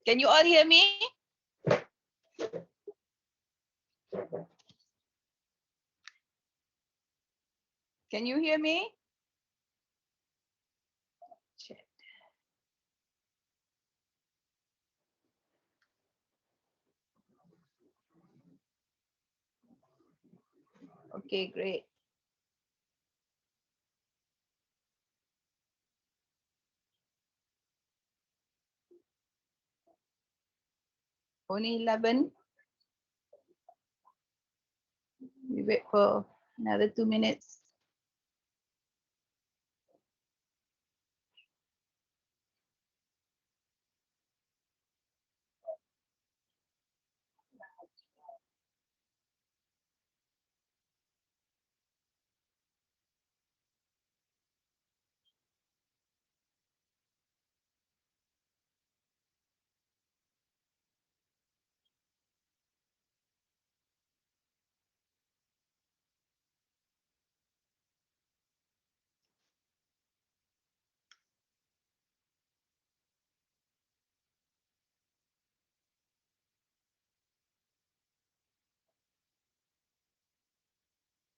Can you all hear me? Can you hear me? Check. Okay, great. Only 11. We wait for another 2 minutes.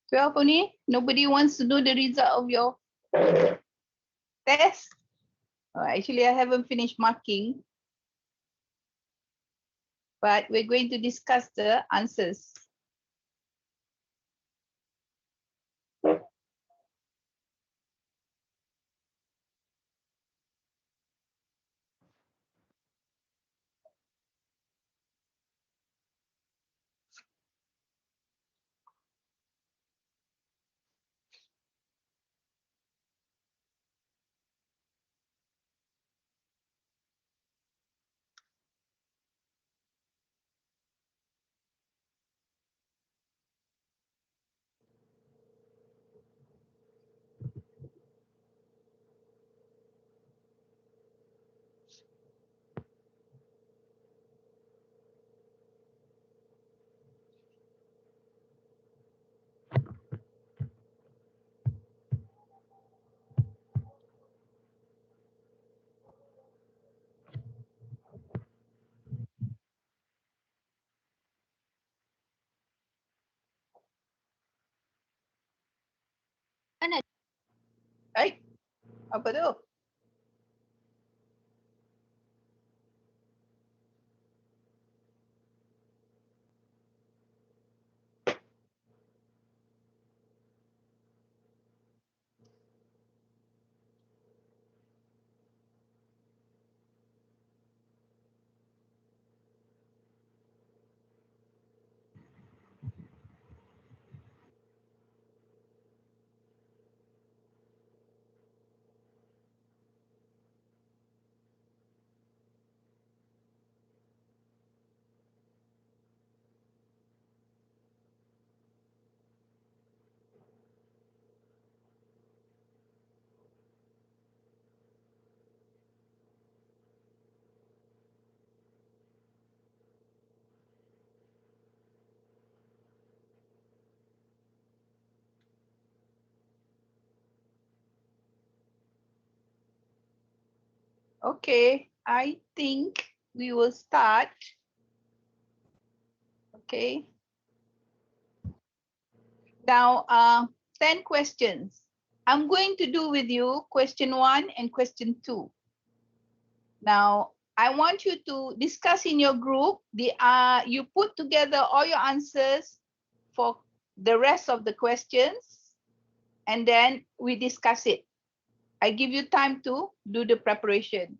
Twelve only? Nobody wants to know the result of your test? Oh, actually, I haven't finished marking, but we're going to discuss the answers. Hai, apa tu? Okay, I think we will start. Okay. Now, 10 questions. I'm going to do with you question 1 and question 2. Now, I want you to discuss in your group. You put together all your answers for the rest of the questions, and then we discuss it. I give you time to do the preparation.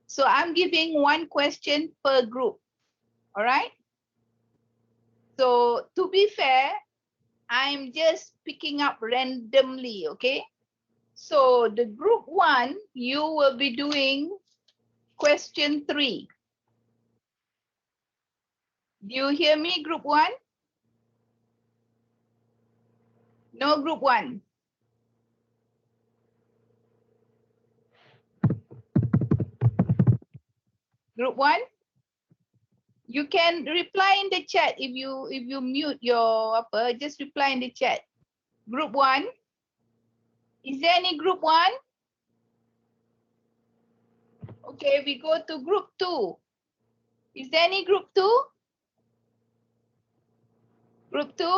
So I'm giving 1 question per group. All right? So to be fair, I'm just picking up randomly, okay? So the group 1, you will be doing question 3. Do you hear me, group 1? No, group 1. Group 1? You can reply in the chat if you mute your upper, just reply in the chat. Group 1? Is there any group 1? Okay, we go to group 2. Is there any group 2? Group 2?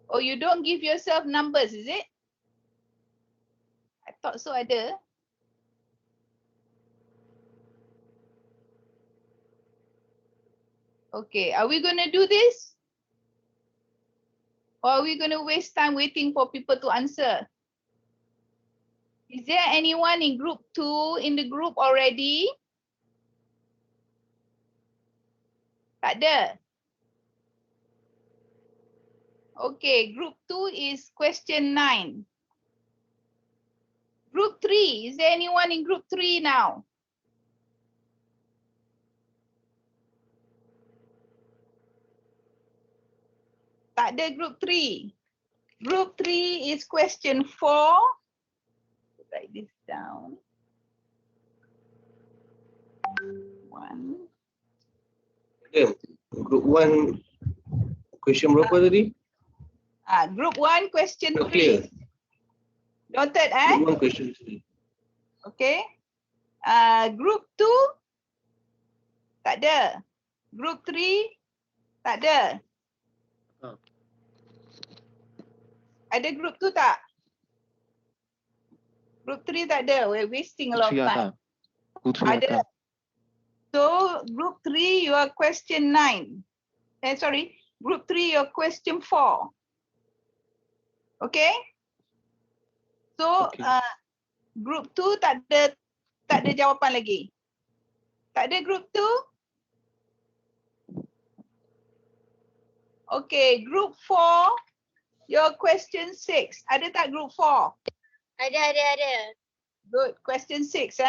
Oh, you don't give yourself numbers, is it? I thought so ada. Okay, are we going to do this? Or are we going to waste time waiting for people to answer? Is there anyone in group 2 in the group already? Tak ada. Okay, group 2 is question 9. Group 3, is there anyone in group 3 now? Tak ada group 3. Group 3 is question 4. Write this down. 1. Yeah. Group 1 question berapa tadi? Group 1 question 3. Clear. Noted, Group 1 question 3. Okay. Group 2 tak ada. Group 3 tak ada. Ada group 2 tak? Group 3 tak ada. We're wasting a lot of time. Ada. So group 3 you are question 9. Sorry. Group 3 you are question 4. Okay? So group 2 tak ada jawapan lagi. Tak ada group 2? Okay, group 4 your question 6. Ada tak group 4? Ada. Good. Question 6,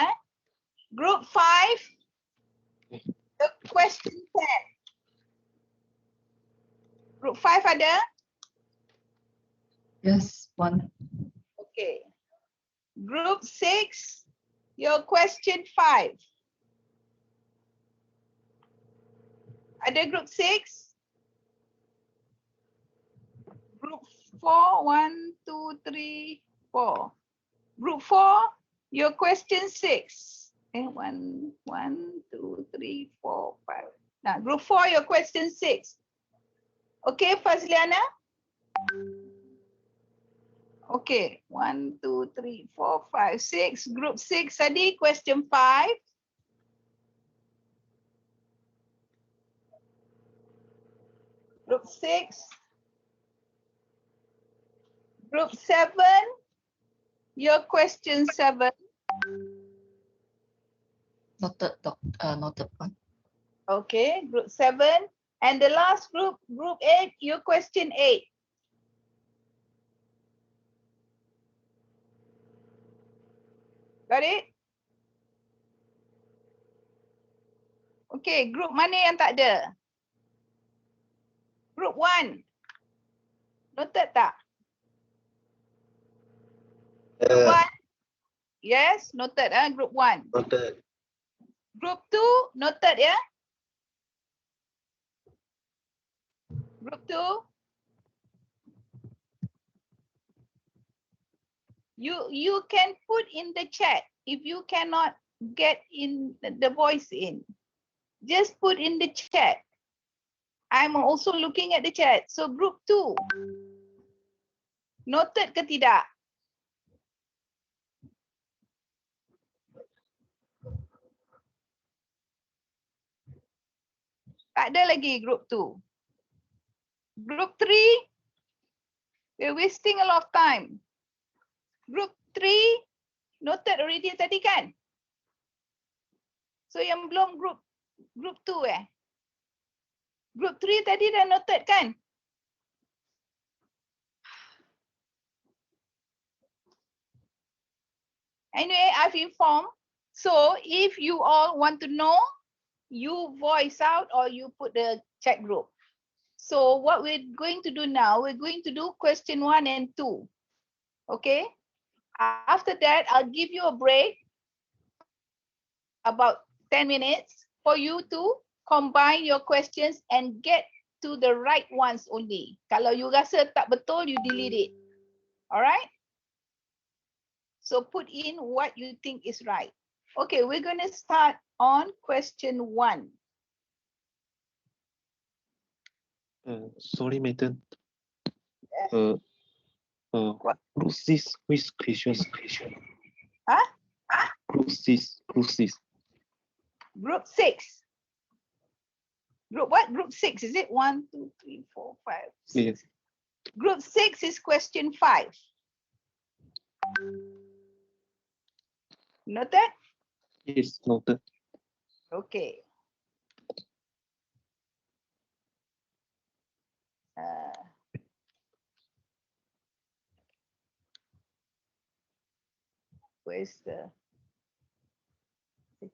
Group 5 the question 10. Group 5 ada? Yes, 1. Okay. Group 6 your question 5. Ada group 6? Group 4, 1, 2, 3, 4. Group 4, your question 6. 1, 2, 3, 4, 5. Now, group 4, your question 6. Okay, Fazliana? Okay, 1, 2, 3, 4, 5, 6. Group 6 tadi, question 5. Group 6. Group 7, your question 7. Noted, noted 1. Okay, group 7. And the last group, group 8, your question 8. Got it? Okay, group mana yang tak ada? Group 1. Noted tak? Group 1. Yes, noted, group 1. Noted. Group 2, noted, ya? Group 2. You can put in the chat if you cannot get in the voice in. Just put in the chat. I'm also looking at the chat. So group 2. Noted ke tidak? Tak ada lagi group 2. Group 3. We're wasting a lot of time. Group 3. Noted already tadi kan? So yang belum group 2 Group 3 tadi dah noted kan? Anyway, I've informed. So if you all want to know, you voice out or you put the chat group. So what we're going to do now, we're going to do question 1 and 2. Okay? After that, I'll give you a break about 10 minutes for you to combine your questions and get to the right ones only. Kalau you rasa tak betul, you delete it. Alright? So put in what you think is right. Okay, we're going to start on question 1. Sorry, madam. Group 6, which question? Huh? Group 6, group 6. Group 6. Group what? Group 6, is it? 1, 2, 3, 4, 5, 6. Yes. Group 6 is question 5. Noted? Yes, noted. Okay. Where's the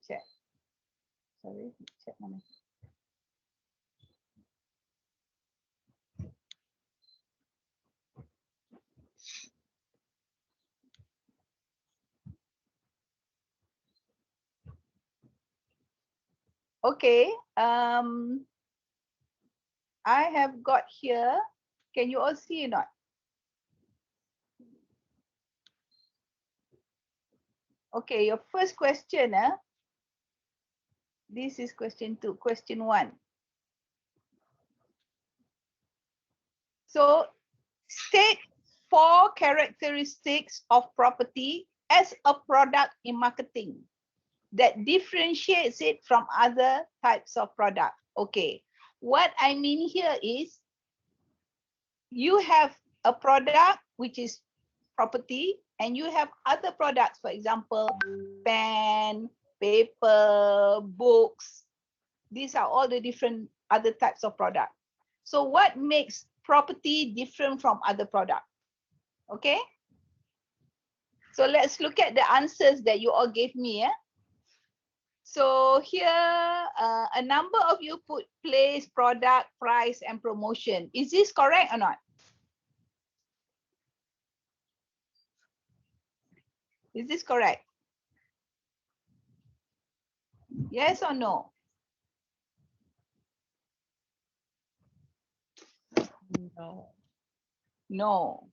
chat? Sorry, chat mana? Okay, I have got here. Can you all see or not? Okay, your first question, this is question 2, question 1. So state 4 characteristics of property as a product in marketing that differentiates it from other types of product. Okay, what I mean here is you have a product which is property and you have other products, for example, pen, paper, books. These are all the different other types of product. So what makes property different from other product? Okay. So let's look at the answers that you all gave me. So here, a number of you put place, product, price, and promotion. Is this correct or not? Is this correct? Yes or no? No. No.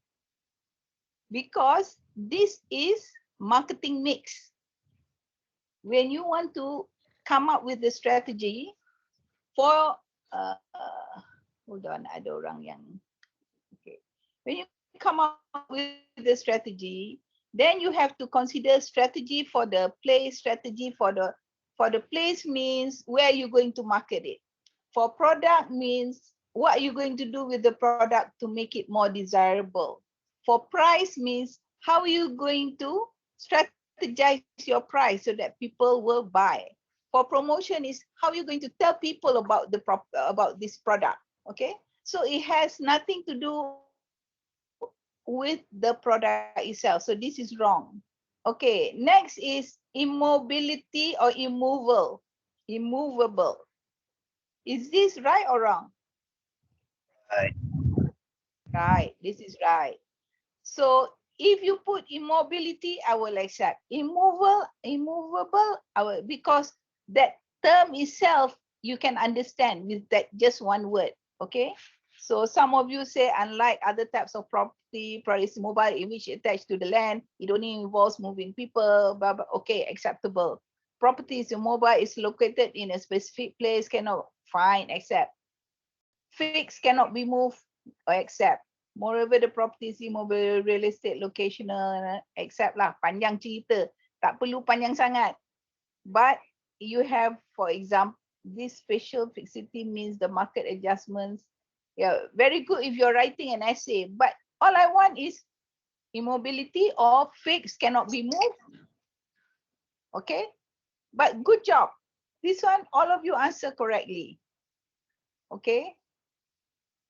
Because this is marketing mix. When you want to come up with the strategy for, hold on, ada orang yang, okay. When you come up with the strategy, then you have to consider strategy for the place, strategy for the place means where you're going to market it. For product means what are you going to do with the product to make it more desirable. For price means how are you going to strategize your price so that people will buy. For promotion is how you're going to tell people about the about this product. Okay, so it has nothing to do with the product itself. So this is wrong. Okay, next is immobility or immovable. Immovable. Is this right or wrong? Right. Right, this is right. So if you put immobility, I will accept. Immovable, I will, because that term itself you can understand with that just one word. Okay. So some of you say, unlike other types of property is mobile in which attached to the land, it only involves moving people, blah, blah. Okay, acceptable. Property is mobile, is located in a specific place, cannot find, accept. Fixed, cannot be moved, or accept. Moreover, the property is immobile, real estate, locational, accept lah. Panjang cerita, tak perlu panjang sangat. But you have, for example, this spatial fixity means the market adjustments. Yeah, very good if you're writing an essay, but all I want is immobility or fixed, cannot be moved. Okay, but good job. This one, all of you answer correctly. Okay,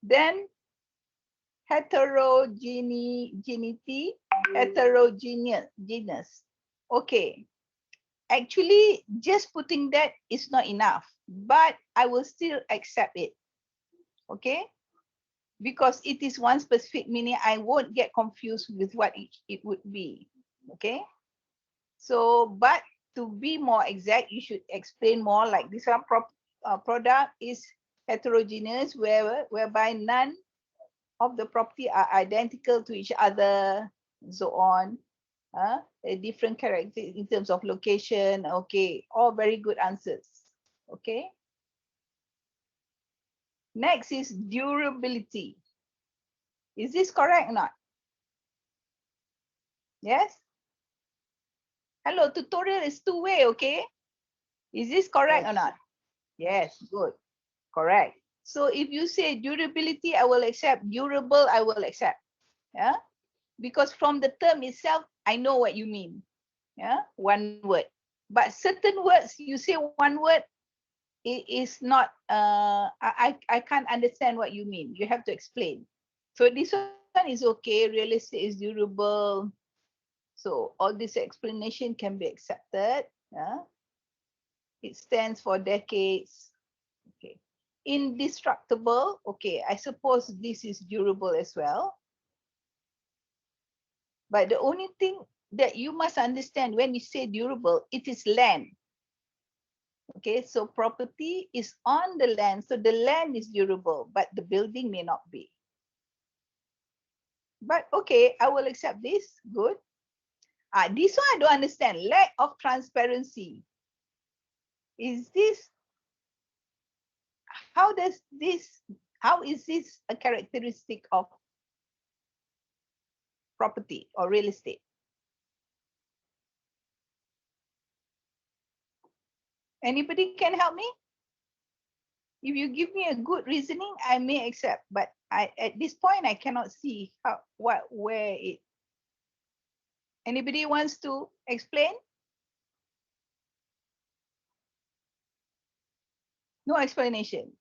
then heterogeneity, heterogeneous. Okay, actually just putting that is not enough, but I will still accept it. Okay, because it is one specific meaning, I won't get confused with what it would be. Okay, so but to be more exact, you should explain more, like this one product is heterogeneous, whereby none of the property are identical to each other, and so on. A different character in terms of location. Okay, all very good answers. Okay. Next is durability. Is this correct or not? Yes? Hello, tutorial is two-way, okay? Is this correct or not? Yes, good. Correct. So if you say durability, I will accept. Durable, I will accept. Yeah. Because from the term itself, I know what you mean. Yeah. One word. But certain words, you say one word, it is not, I can't understand what you mean. You have to explain. So this one is okay. Realistic is durable. So all this explanation can be accepted. Yeah. It stands for decades. Okay. Indestructible. Okay, I suppose this is durable as well. But the only thing that you must understand when you say durable, it is land. Okay, so property is on the land. So the land is durable, but the building may not be. But okay, I will accept this. Good. This one I don't understand. Lack of transparency. Is this, how is this a characteristic of property or real estate? Anybody can help me? If you give me a good reasoning, I may accept. But at this point, I cannot see where it. Anybody wants to explain? No explanation.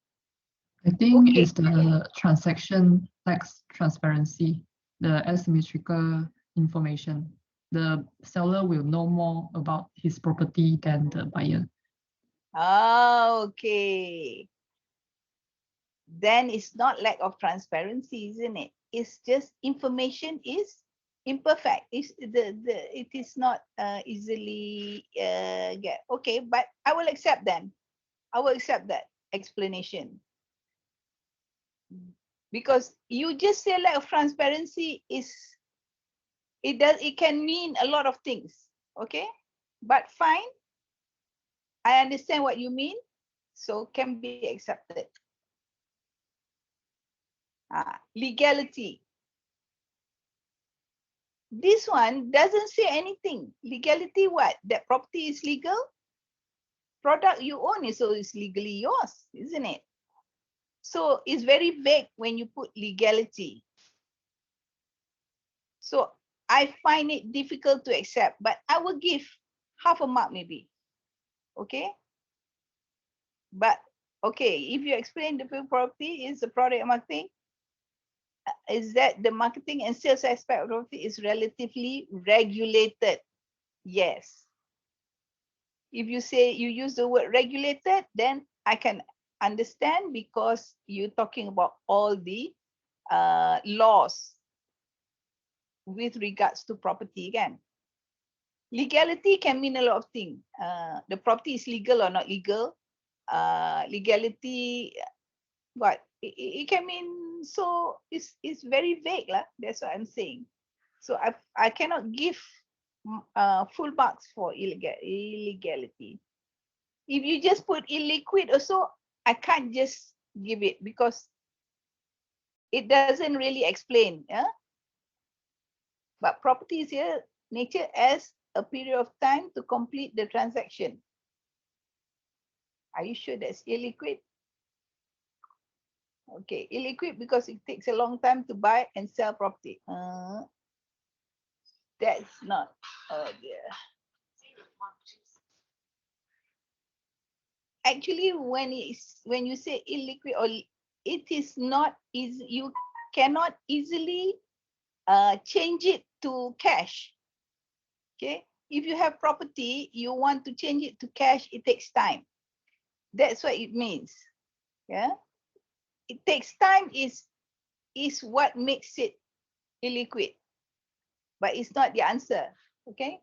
I think Okay. it's the transaction tax transparency, the asymmetrical information. The seller will know more about his property than the buyer. Okay. Then it's not lack of transparency, isn't it? It's just information is imperfect. It is not easily get. Okay, but I will accept then. I will accept that explanation. Because you just say lack of transparency is, it can mean a lot of things. Okay, but fine. I understand what you mean, so can be accepted. Legality. This one doesn't say anything. Legality what? That property is legal? Product you own is always legally yours, isn't it? So it's very vague when you put legality. So I find it difficult to accept, but I will give half a mark maybe. Okay? But okay, if you explain the property is the product marketing, is that the marketing and sales aspect of property is relatively regulated? Yes. If you say you use the word regulated, then I can understand because you're talking about all the laws with regards to property again. Legality can mean a lot of things. The property is legal or not legal. Legality, what? It can mean, so it's very vague. That's what I'm saying. So I cannot give full marks for illegality. If you just put illiquid also, I can't just give it because it doesn't really explain. Yeah? But property is here, nature as a period of time to complete the transaction. Are you sure that's illiquid? Okay, illiquid because it takes a long time to buy and sell property. That's not, oh dear. Actually, when you say illiquid, or it is not easy, you cannot easily change it to cash. Okay, if you have property, you want to change it to cash, it takes time. That's what it means. Yeah, it takes time is what makes it illiquid, but it's not the answer. Okay,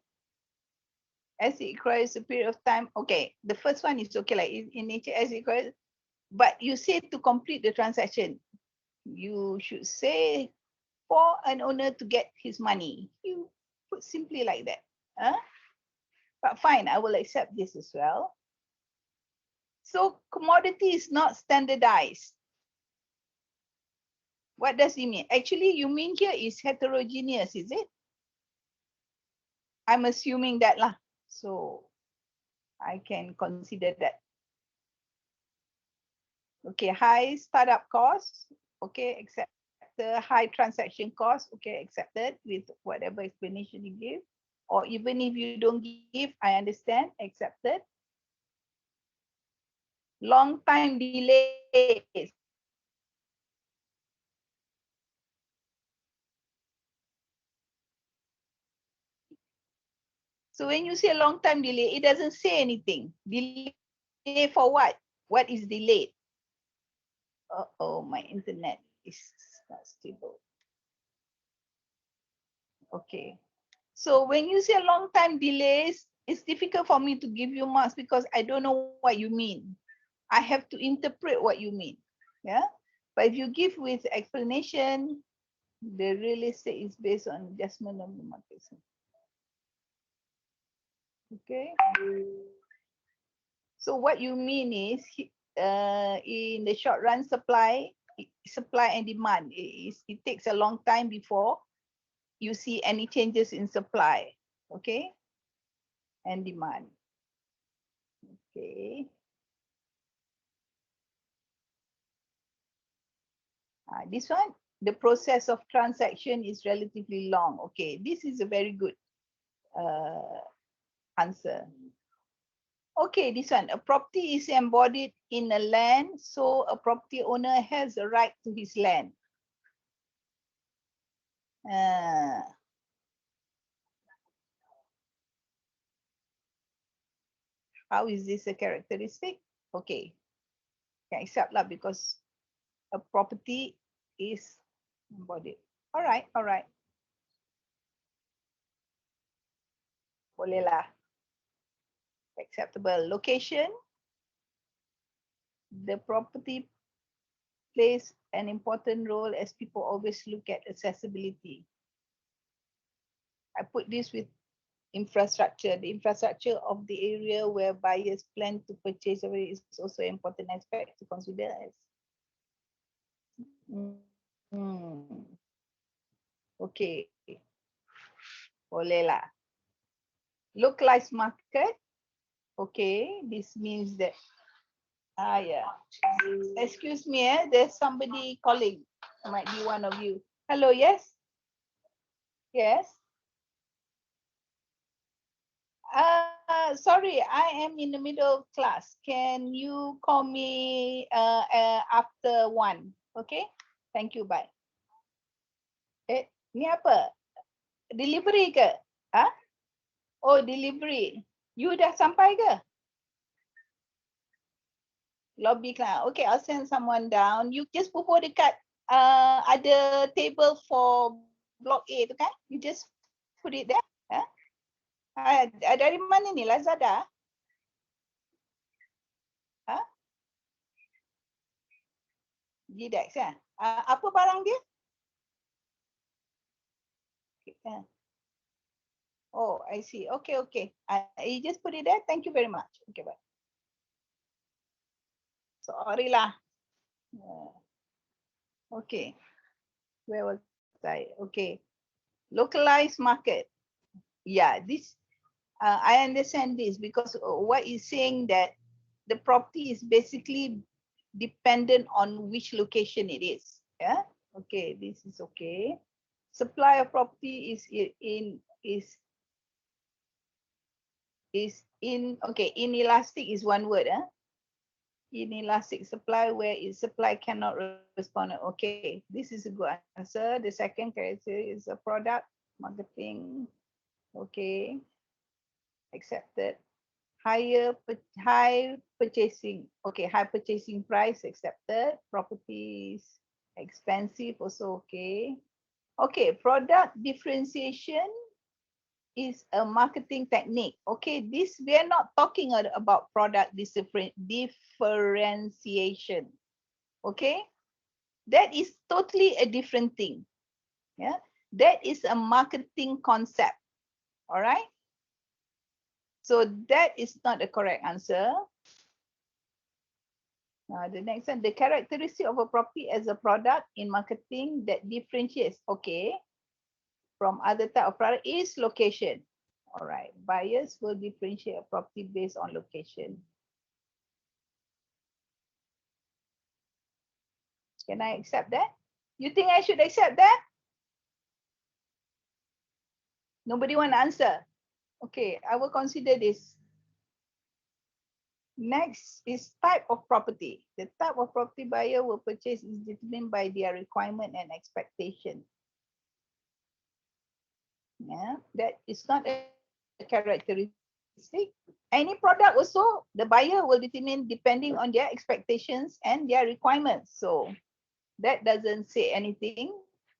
as it requires a period of time. Okay, the first one is okay, like in nature as it requires, but you say to complete the transaction, you should say for an owner to get his money. You put simply like that. But fine, I will accept this as well. So commodity is not standardized. What does it mean? Actually, you mean here is heterogeneous, is it? I'm assuming that lah. So I can consider that. Okay, high startup cost. Okay, accept the high transaction cost. Okay, accepted with whatever explanation you give. Or even if you don't give, I understand, accepted. Long time delays. So when you say long time delay, it doesn't say anything. Delay for what? What is delayed? Oh, my internet is not stable. Okay. So when you say long time delays, it's difficult for me to give you marks because I don't know what you mean. I have to interpret what you mean. Yeah. But if you give with explanation, the realistic is based on adjustment of the market. Okay. So what you mean is in the short run supply and demand, it takes a long time before you see any changes in supply, okay, and demand. Okay. This one, the process of transaction is relatively long. Okay, this is a very good answer. Okay, this one, a property is embodied in a land, so a property owner has a right to his land. How is this a characteristic? Okay, can accept lah because a property is embodied. All right, all right. Boleh lah. Acceptable. Location. The property plays an important role as people always look at accessibility. I put this with infrastructure. The infrastructure of the area where buyers plan to purchase is also an important aspect to consider as. Okay. Boleh lah. Localized market. Okay, this means that yeah. Excuse me, there's somebody calling. Might be one of you. Hello, yes? Yes. Sorry, I am in the middle of class. Can you call me after 1? Okay? Thank you, bye. Ni apa? Delivery ke? Ha? Oh, delivery. You dah sampai ke? Lobby class. Okay, I'll send someone down. You just pupuk dekat ada table for block A tu kan? You just put it there. Dari mana ni? Lazada? Gdex kan? Apa barang dia? Oh, I see. Okay, okay. You just put it there. Thank you very much. Okay, bye. Sorry lah. Okay. Where was I? Okay. Localized market. Yeah, this I understand this because what is saying that the property is basically dependent on which location it is. Yeah. Okay, this is okay. Supply of property is okay. Inelastic is one word. Inelastic supply where its supply cannot respond. Okay, this is a good answer. The second character is a product marketing. Okay, accepted. High purchasing. Okay, high purchasing price accepted. Properties expensive also okay. Okay, product differentiation is a marketing technique. Okay, this we are not talking about product differentiation. Okay, that is totally a different thing. Yeah, that is a marketing concept. All right. So that is not the correct answer. Now the next one, the characteristic of a property as a product in marketing that differentiates, okay, from other type of product is location. All right, buyers will differentiate a property based on location. Can I accept that? You think I should accept that? Nobody want to answer. Okay, I will consider this. Next is type of property. The type of property buyer will purchase is determined by their requirement and expectation. Yeah, that is not a characteristic. Any product also, the buyer will determine depending on their expectations and their requirements. So that doesn't say anything.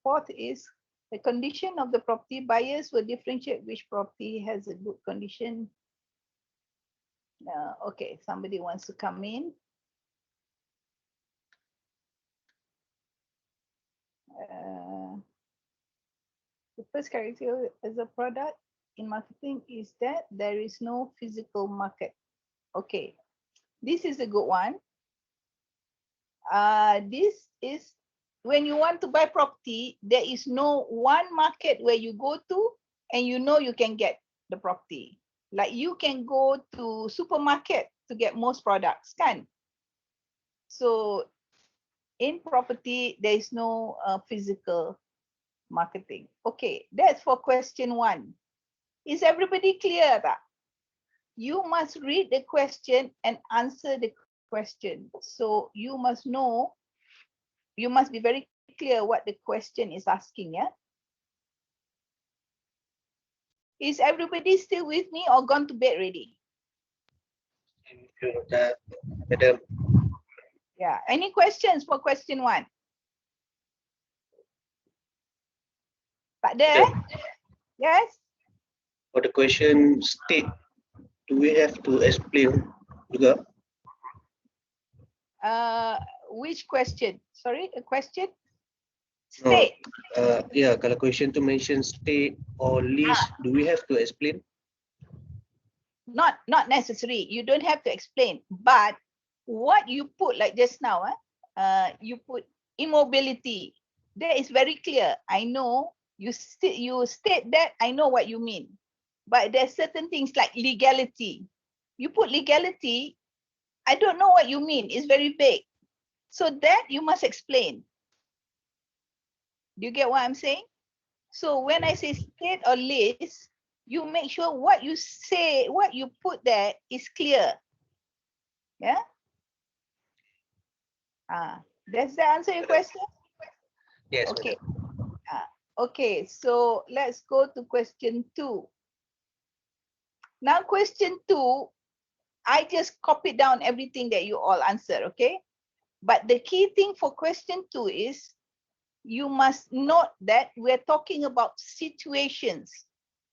Fourth is the condition of the property. Buyers will differentiate which property has a good condition. Okay, somebody wants to come in. The first characteristic as a product in marketing is that there is no physical market. Okay, this is a good one. This is when you want to buy property, there is no one market where you go to and you know you can get the property. Like you can go to supermarket to get most products, kan? So in property, there is no physical marketing. Okay, that's for question 1. Is everybody clear that? You must read the question and answer the question. So you must know, you must be very clear what the question is asking, yeah? Is everybody still with me or gone to bed already? Madam, Yeah, any questions for question 1? Tak ada? Madam, Yes? for the question state, do we have to explain juga? Which question? Sorry, a question? No. State. Yeah, kalau question to mention state or list, do we have to explain? Not necessary. You don't have to explain. But what you put like just now, you put immobility. That is very clear. I know you state that. I know what you mean. But there's certain things like legality. You put legality. I don't know what you mean. It's very vague. So that you must explain. Do you get what I'm saying? So when I say state or list, you make sure what you say, what you put there is clear. Yeah? Does that answer your question? Yes, Okay. madam. Okay, so let's go to question 2. Now question 2, I just copied down everything that you all answered, okay? But the key thing for question 2 is you must note that we're talking about situations.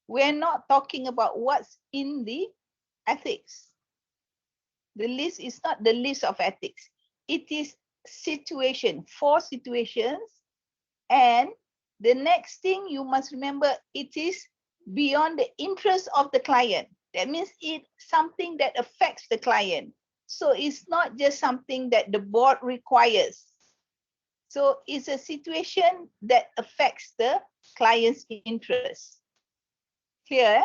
We're not talking about what's in the ethics. The list is not the list of ethics. It is situation, 4 situations. And the next thing you must remember, it is beyond the interest of the client. That means it's something that affects the client. So it's not just something that the board requires. So it's a situation that affects the client's interest. Clear?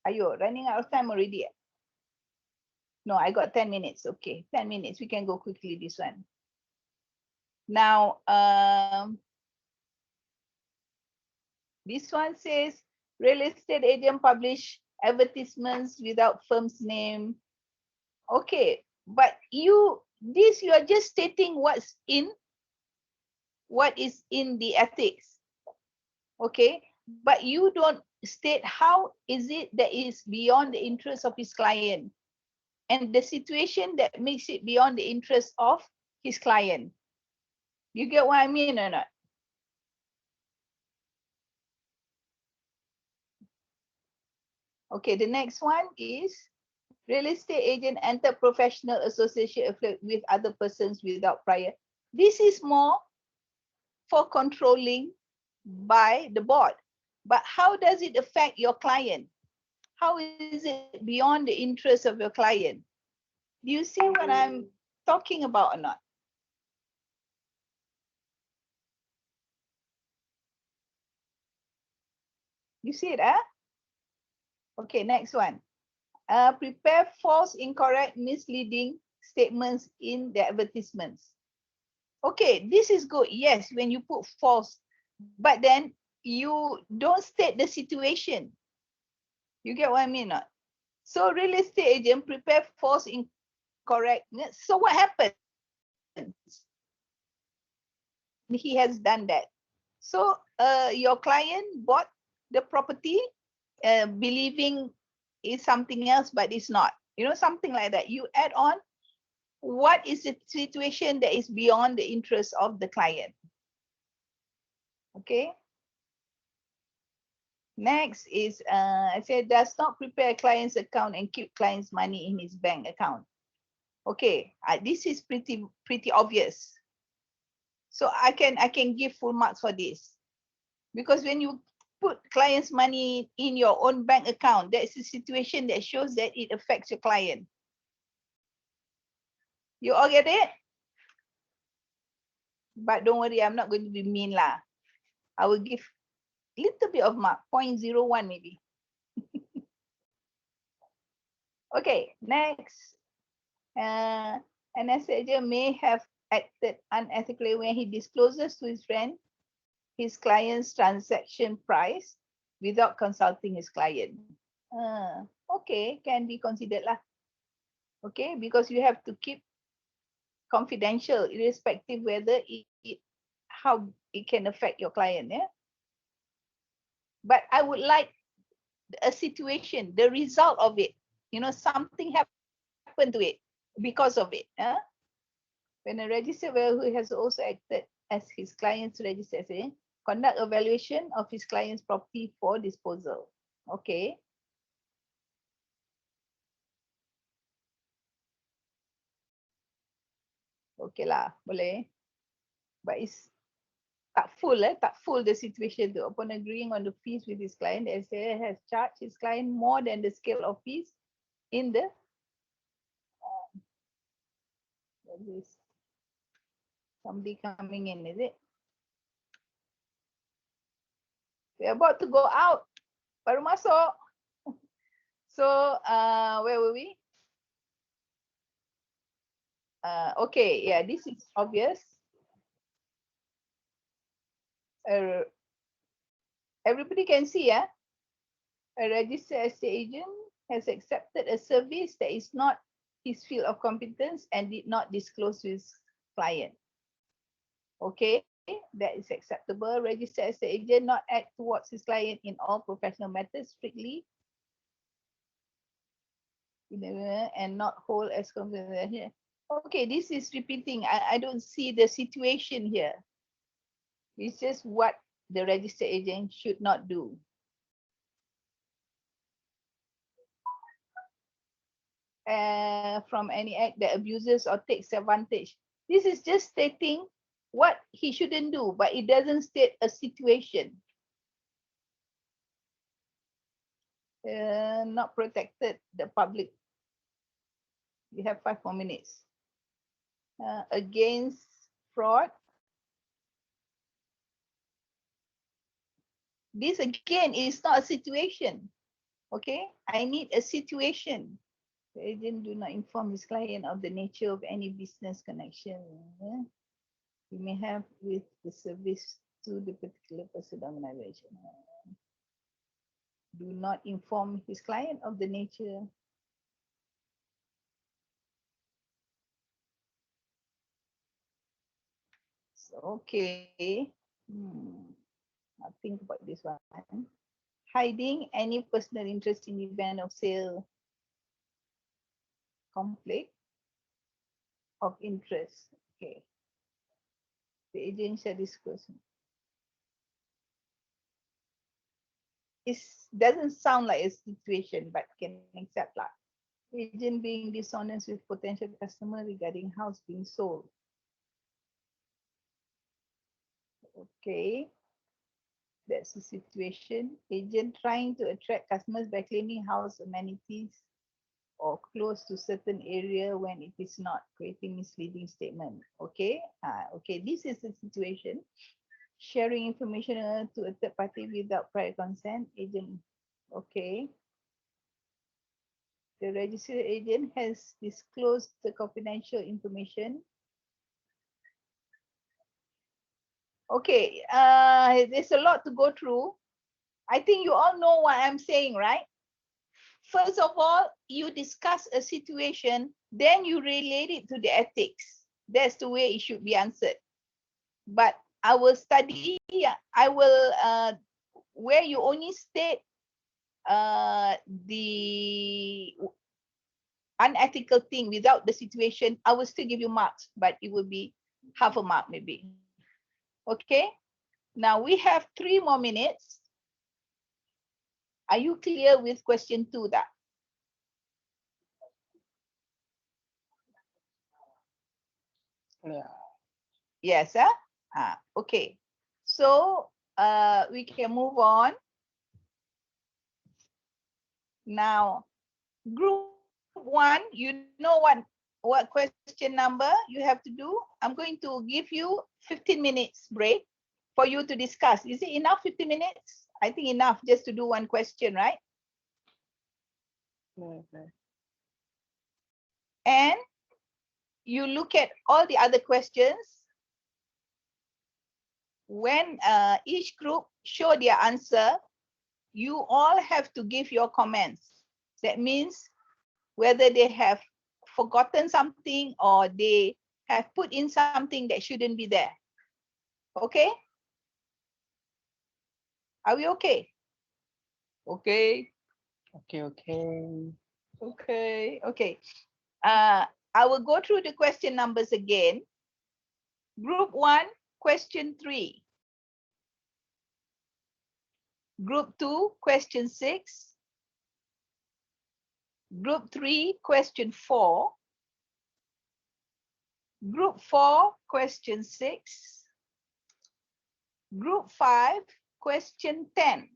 Are you running out of time already? No, I got 10 minutes. Okay, 10 minutes. We can go quickly this one. Now, this one says real estate agent publish advertisements without firm's name. Okay, but you are just stating what is in the ethics. Okay, but you don't state how is it that is beyond the interest of his client and the situation that makes it beyond the interest of his client. You get what I mean or not? Okay, the next one is real estate agent enter professional association with other persons without prior. This is more for controlling by the board. But how does it affect your client? How is it beyond the interest of your client? Do you see what I'm talking about or not? You see it, huh? Okay, next one. Prepare false, incorrect, misleading statements in the advertisements. Okay, this is good. Yes, when you put false, but then you don't state the situation. You get what I mean? Not? So real estate agent prepare false, incorrect. So what happens? He has done that. So your client bought the property believing is something else, but it's not. You know, something like that. You add on what is the situation that is beyond the interest of the client. Okay. Next is, I said, does not prepare client's account and keep client's money in his bank account. Okay, this is pretty obvious. So I can give full marks for this, because when you put client's money in your own bank account, that's a situation that shows that it affects your client. You all get it? But don't worry, I'm not going to be mean lah. I will give a little bit of mark, 0.01 maybe. Okay, next. An estate agent may have acted unethically when he discloses to his friend his client's transaction price without consulting his client. Okay, can be considered lah. Okay, because you have to keep confidential, irrespective whether how it can affect your client. Yeah. But I would like a situation, the result of it. You know, something happened to it because of it. When a registered valuer who has also acted as his client's registered agent, conduct evaluation of his client's property for disposal. Okay. Okay lah, boleh. But it's tak full, tak full the situation tu. Upon agreeing on the fees with his client, the estate has charged his client more than the scale of fees in the somebody coming in, is it? We're about to go out. Baru masuk. So, where were we? Okay, yeah, this is obvious. Everybody can see, yeah? A registered estate agent has accepted a service that is not his field of competence and did not disclose to his client. Okay, that is acceptable. Registered estate agent not act towards his client in all professional matters strictly and not hold as competent. Okay, this is repeating. I don't see the situation here. It's just what the registered agent should not do. From any act that abuses or takes advantage. This is just stating what he shouldn't do, but it doesn't state a situation. Not protected the public. We have 5 more minutes. Against fraud. This again is not a situation. Okay, I need a situation. The agent do not inform his client of the nature of any business connection he may have with the service to the particular person or organization. Do not inform his client of the nature. Okay. I'll think about this one. Hiding any personal interest in the event of sale. Conflict of interest. Okay. The agent shall disclose. It doesn't sound like a situation, but can accept that. Agent being dishonest with potential customer regarding house being sold. Okay. That's the situation. Agent trying to attract customers by claiming house amenities or close to certain area when it is not, creating misleading statement. Okay. Okay. This is the situation. Sharing information to a third party without prior consent. Agent. Okay. The registered agent has disclosed the confidential information. Okay, there's a lot to go through. I think you all know what I'm saying, right? First of all, you discuss a situation, then you relate it to the ethics. That's the way it should be answered. But I will study, I will, where you only state the unethical thing without the situation, I will still give you marks, but it will be half a mark maybe. Okay, now we have 3 more minutes. Are you clear with question 2 that? Yeah. Yes, huh? Okay. So we can move on. Now, group 1, you know what question number you have to do? I'm going to give you 15 minutes break for you to discuss. Is it enough 15 minutes? I think enough just to do one question, right? And you look at all the other questions. When each group show their answer, you all have to give your comments. That means whether they have forgotten something or they have put in something that shouldn't be there. Okay? Are we okay? Okay. Okay. I will go through the question numbers again. Group 1, question 3. Group 2, question 6. Group 3, question 4. Group 4, question 6. Group 5, question 10.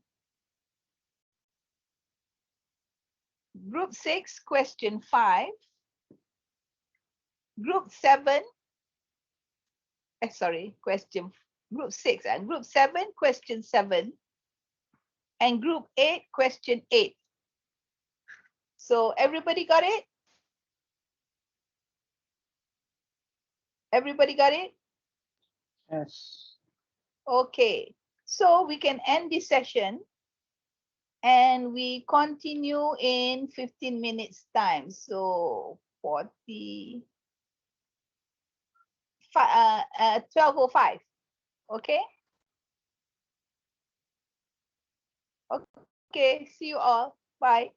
Group 6, question 5. Group 7, question group 6 and group 7, question 7. And group 8, question 8. So everybody got it? Everybody got it? Yes. Okay. So we can end this session and we continue in 15 minutes time. So 12:05. Okay. Okay. See you all. Bye.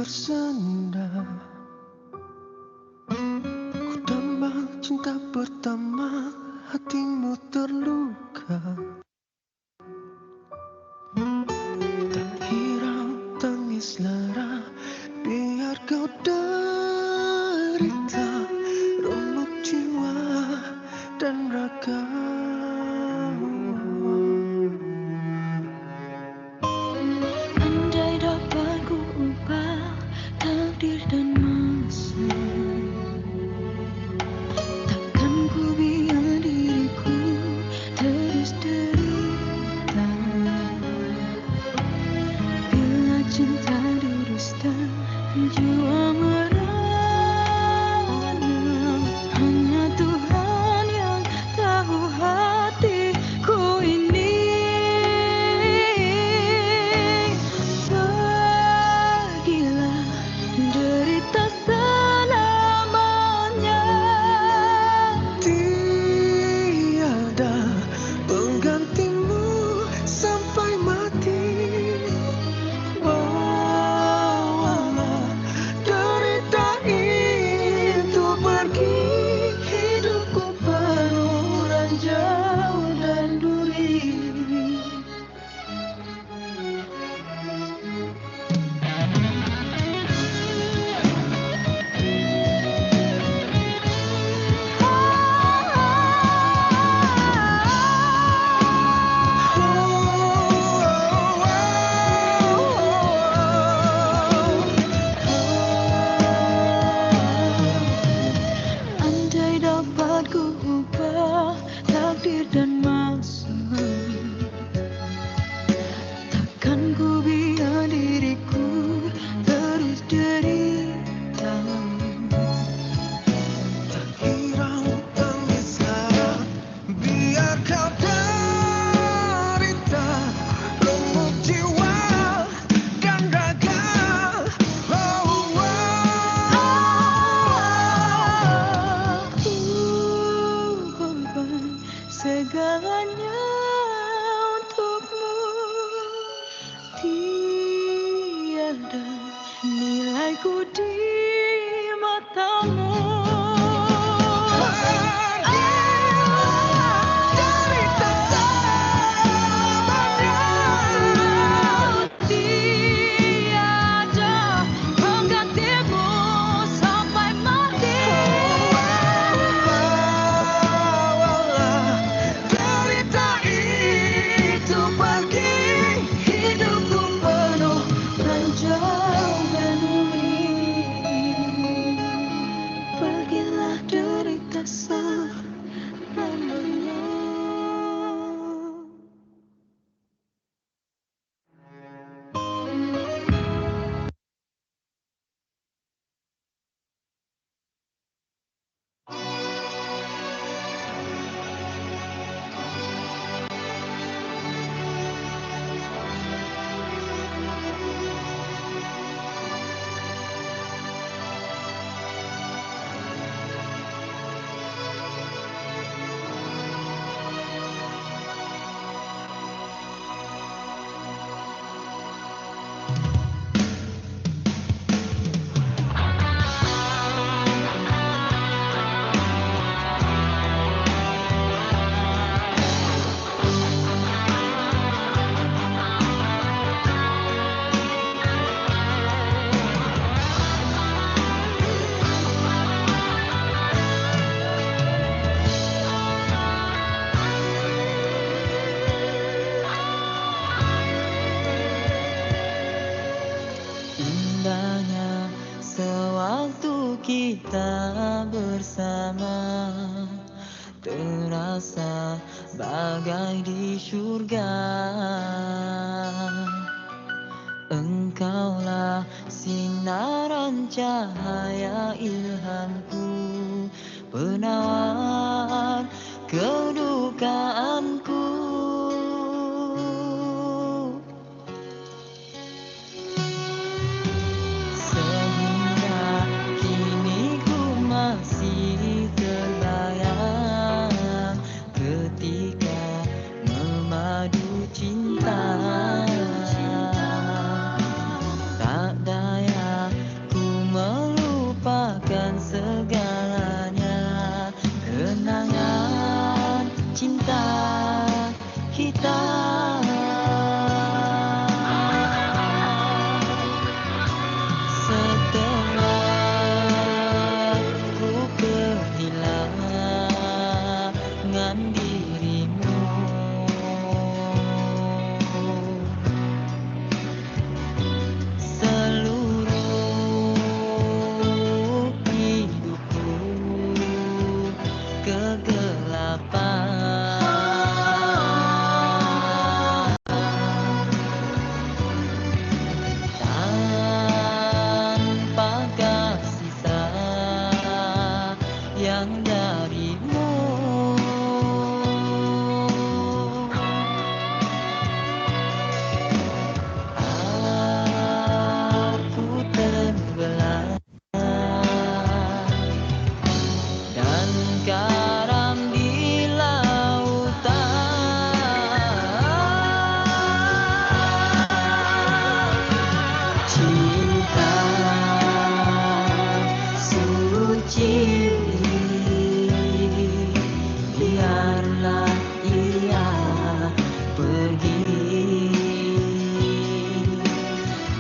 bersenda. Ku tambah cinta pertama, hatimu terluka. Tak hirau tangis lara, biar kau derita, remuk jiwa dan raga. Andai dapat ku ubah takdir dan masa, takkan ku biar diriku terus derita. Bila cinta didusta, jua merana, hanya Tuhan yang tahu hatiku ini. Pergilah derita selamanya. Tiada penggantimu sampai mati. Bawalah derita itu pergi, hidupku penuh ranjau dan duri. Andai dapat ku ubah takdir dan masa, takkan ku biar diriku terus derita. Hirau tangis lara, biar kau derita, remuk jiwa dan raga. Korban segalanya untukmu, tiada nilaiku di matamu. Derita selamanya. Tiada penggantimu sampai mati. Bawalah derita itu pergi, hidupku penuh ranjau dan duri. Pergilah derita selamanya. Indahnya sewaktu kita bersama, terasa bagai di surga. Engkaulah sinaran cahaya ilhamku, penawar kedukaanku. Sehingga kini ku masih terbayang ketika memadu cinta. Tak daya segalanya, kenangan cinta kita. Setelah ku kehilangan dirimu, seluruh hidupku kegelapan. Tanpa kasih sayang darimu, aku tenggelam dan karam di lautan. Cinta suci, biarlah ia pergi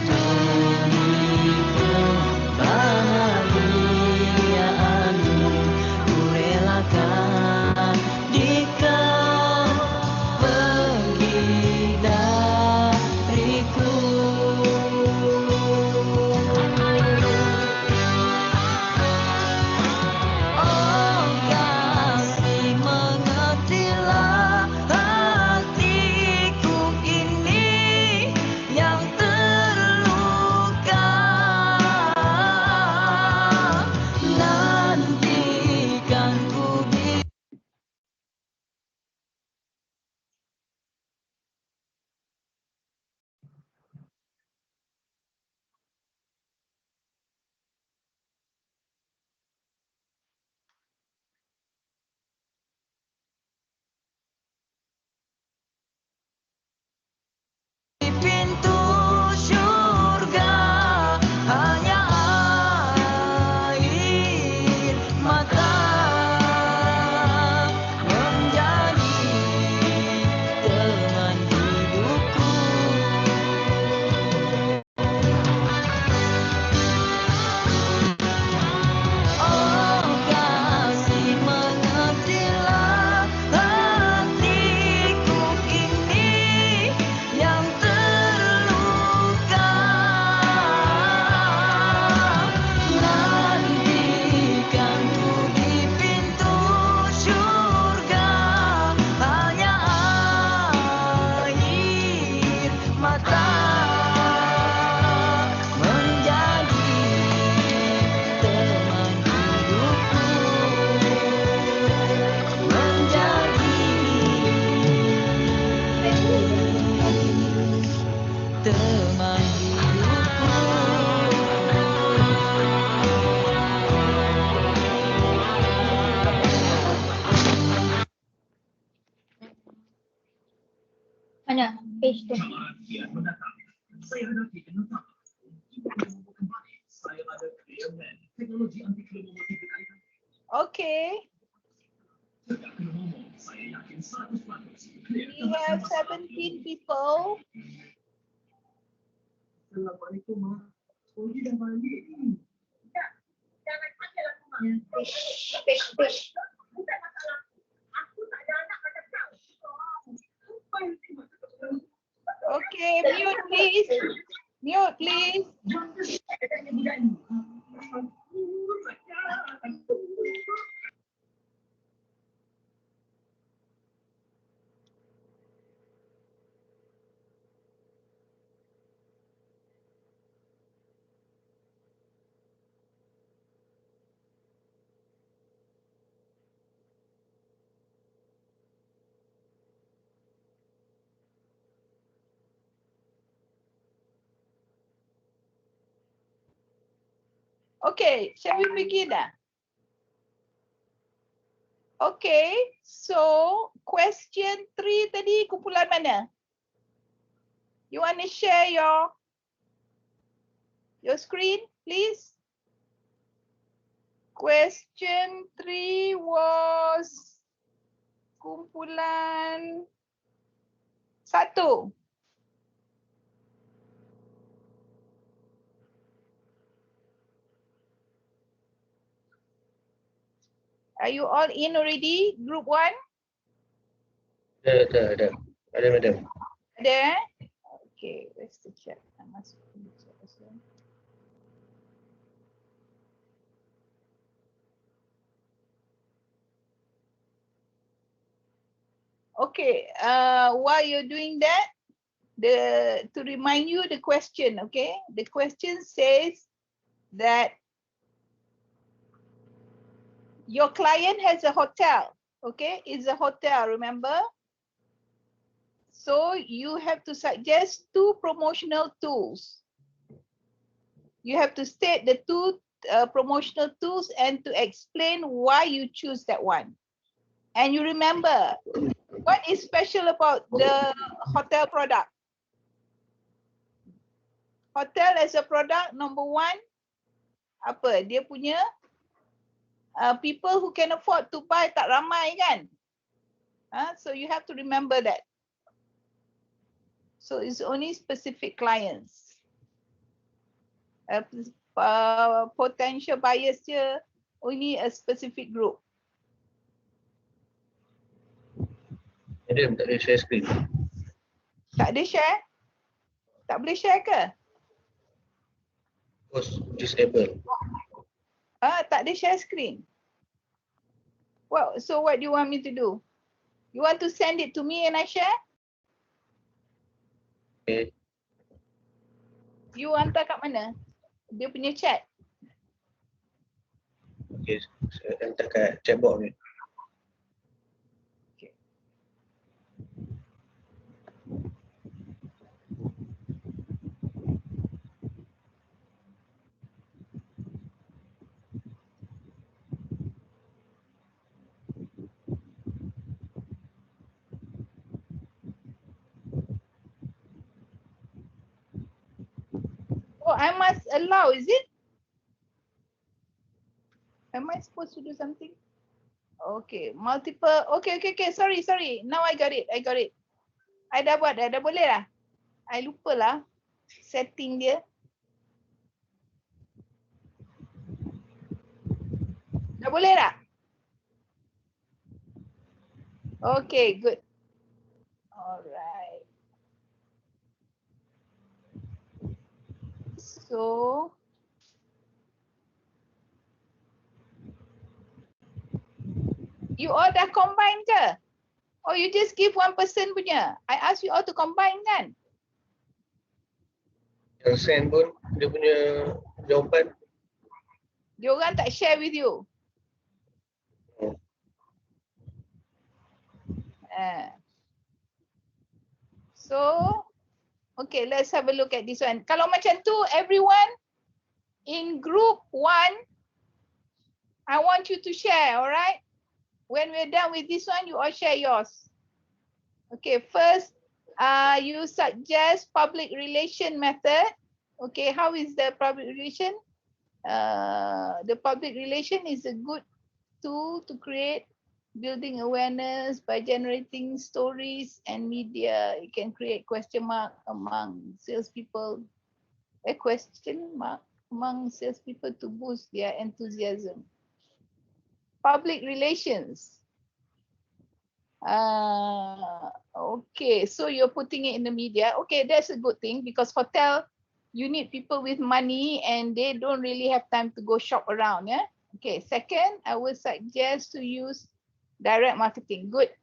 demi kebahagiaanmu. Ku relakan jika pergi dariku. Oh kasih, mengertilah hatiku ini yang terluka. Nantikan ku di pintu surga, hanya air mata menjadi teman hidupku. Oh kasih, mengertilah hatiku ini yang terluka. Nantikan ku di pintu surga, hanya air mata menjadi teman hidupku, menjadi teman hidupku. Mana? Page tu. Okay. We have 17 people. Page. Okay, mute please. Mute please. Okay, shall we begin? Okay, so question 3 tadi kumpulan mana? You want to share your screen, please? Question 3 was kumpulan 1. Are you all in already? Group 1? Ada. Ada, madam. Ada? Okay, where's the chat? I must put the chat as well. Okay, while you're doing that, to remind you the question, okay? The question says that your client has a hotel, okay? It's a hotel, remember? So you have to suggest 2 promotional tools. You have to state the 2 promotional tools and to explain why you choose that one. And you remember, what is special about the hotel product? Hotel as a product, number 1, apa? Dia punya people who can afford to buy tak ramai kan? So you have to remember that. So it's only specific clients. Potential buyers here, only a specific group. Madam, tak boleh share screen. Tak ada share? Tak boleh share ke? Was disabled. Tak ada share screen. Well, so what do you want me to do? You want to send it to me and I share? Okay. You hantar kat mana? Dia punya chat. Okay. Saya hantar kat chatbox ni. Oh, I must allow, is it? Am I supposed to do something? Okay, multiple. Okay. Sorry. Now I got it. I dah buat dah boleh lah. I lupa lah setting dia. Dah boleh tak? Okay, good. Alright. So, you all dah combine ke? Or you just give one person punya? I ask you all to combine kan? Yang send pun dia punya jawapan. Dia orang tak share with you. So, okay, let's have a look at this one. Kalau macam tu, everyone in group 1, I want you to share, alright? When we're done with this one, you all share yours. Okay, first, you suggest public relation method. Okay, how is the public relation? The public relation is a good tool to create building awareness by generating stories and media. It can create question mark among salespeople. A question mark among salespeople to boost their enthusiasm. Public relations. Okay, so you're putting it in the media. Okay, that's a good thing because hotel, you need people with money and they don't really have time to go shop around. Yeah. Okay, second, I would suggest to use direct marketing. Good.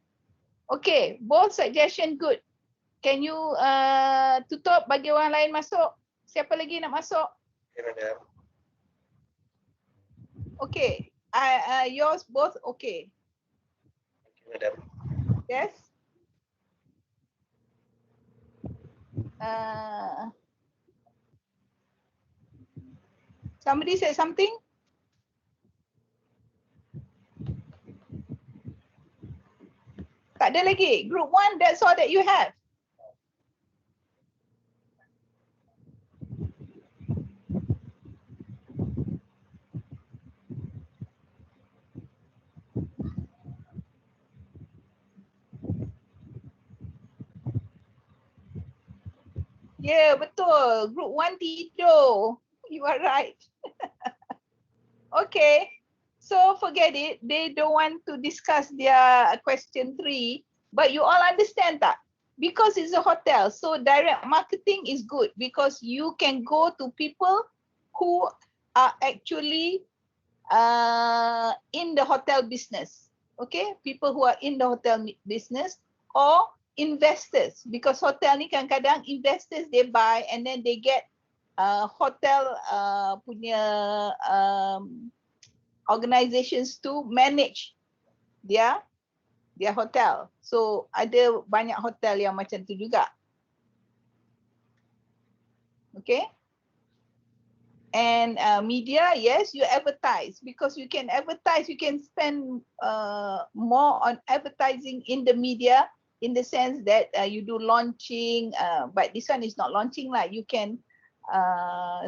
Okay, both suggestion good. Can you tutup bagi orang lain masuk? Siapa lagi nak masuk? Okay, madam. Okay, yours both okay. Okay, madam. Yes. Somebody said something? Tak ada lagi. Group 1, that's all that you have. Yeah, betul. Group 1 tidur. You are right. Okay. So forget it. They don't want to discuss their question 3. But you all understand that? Because it's a hotel. So direct marketing is good because you can go to people who are actually in the hotel business. Okay. People who are in the hotel business or investors. Because hotel ni kadang-kadang investors they buy and then they get hotel punya organizations to manage their hotel. So ada banyak hotel yang macam tu juga. Okay. And media, yes, you advertise because you can advertise, you can spend more on advertising in the media in the sense that you do launching, but this one is not launching lah. You can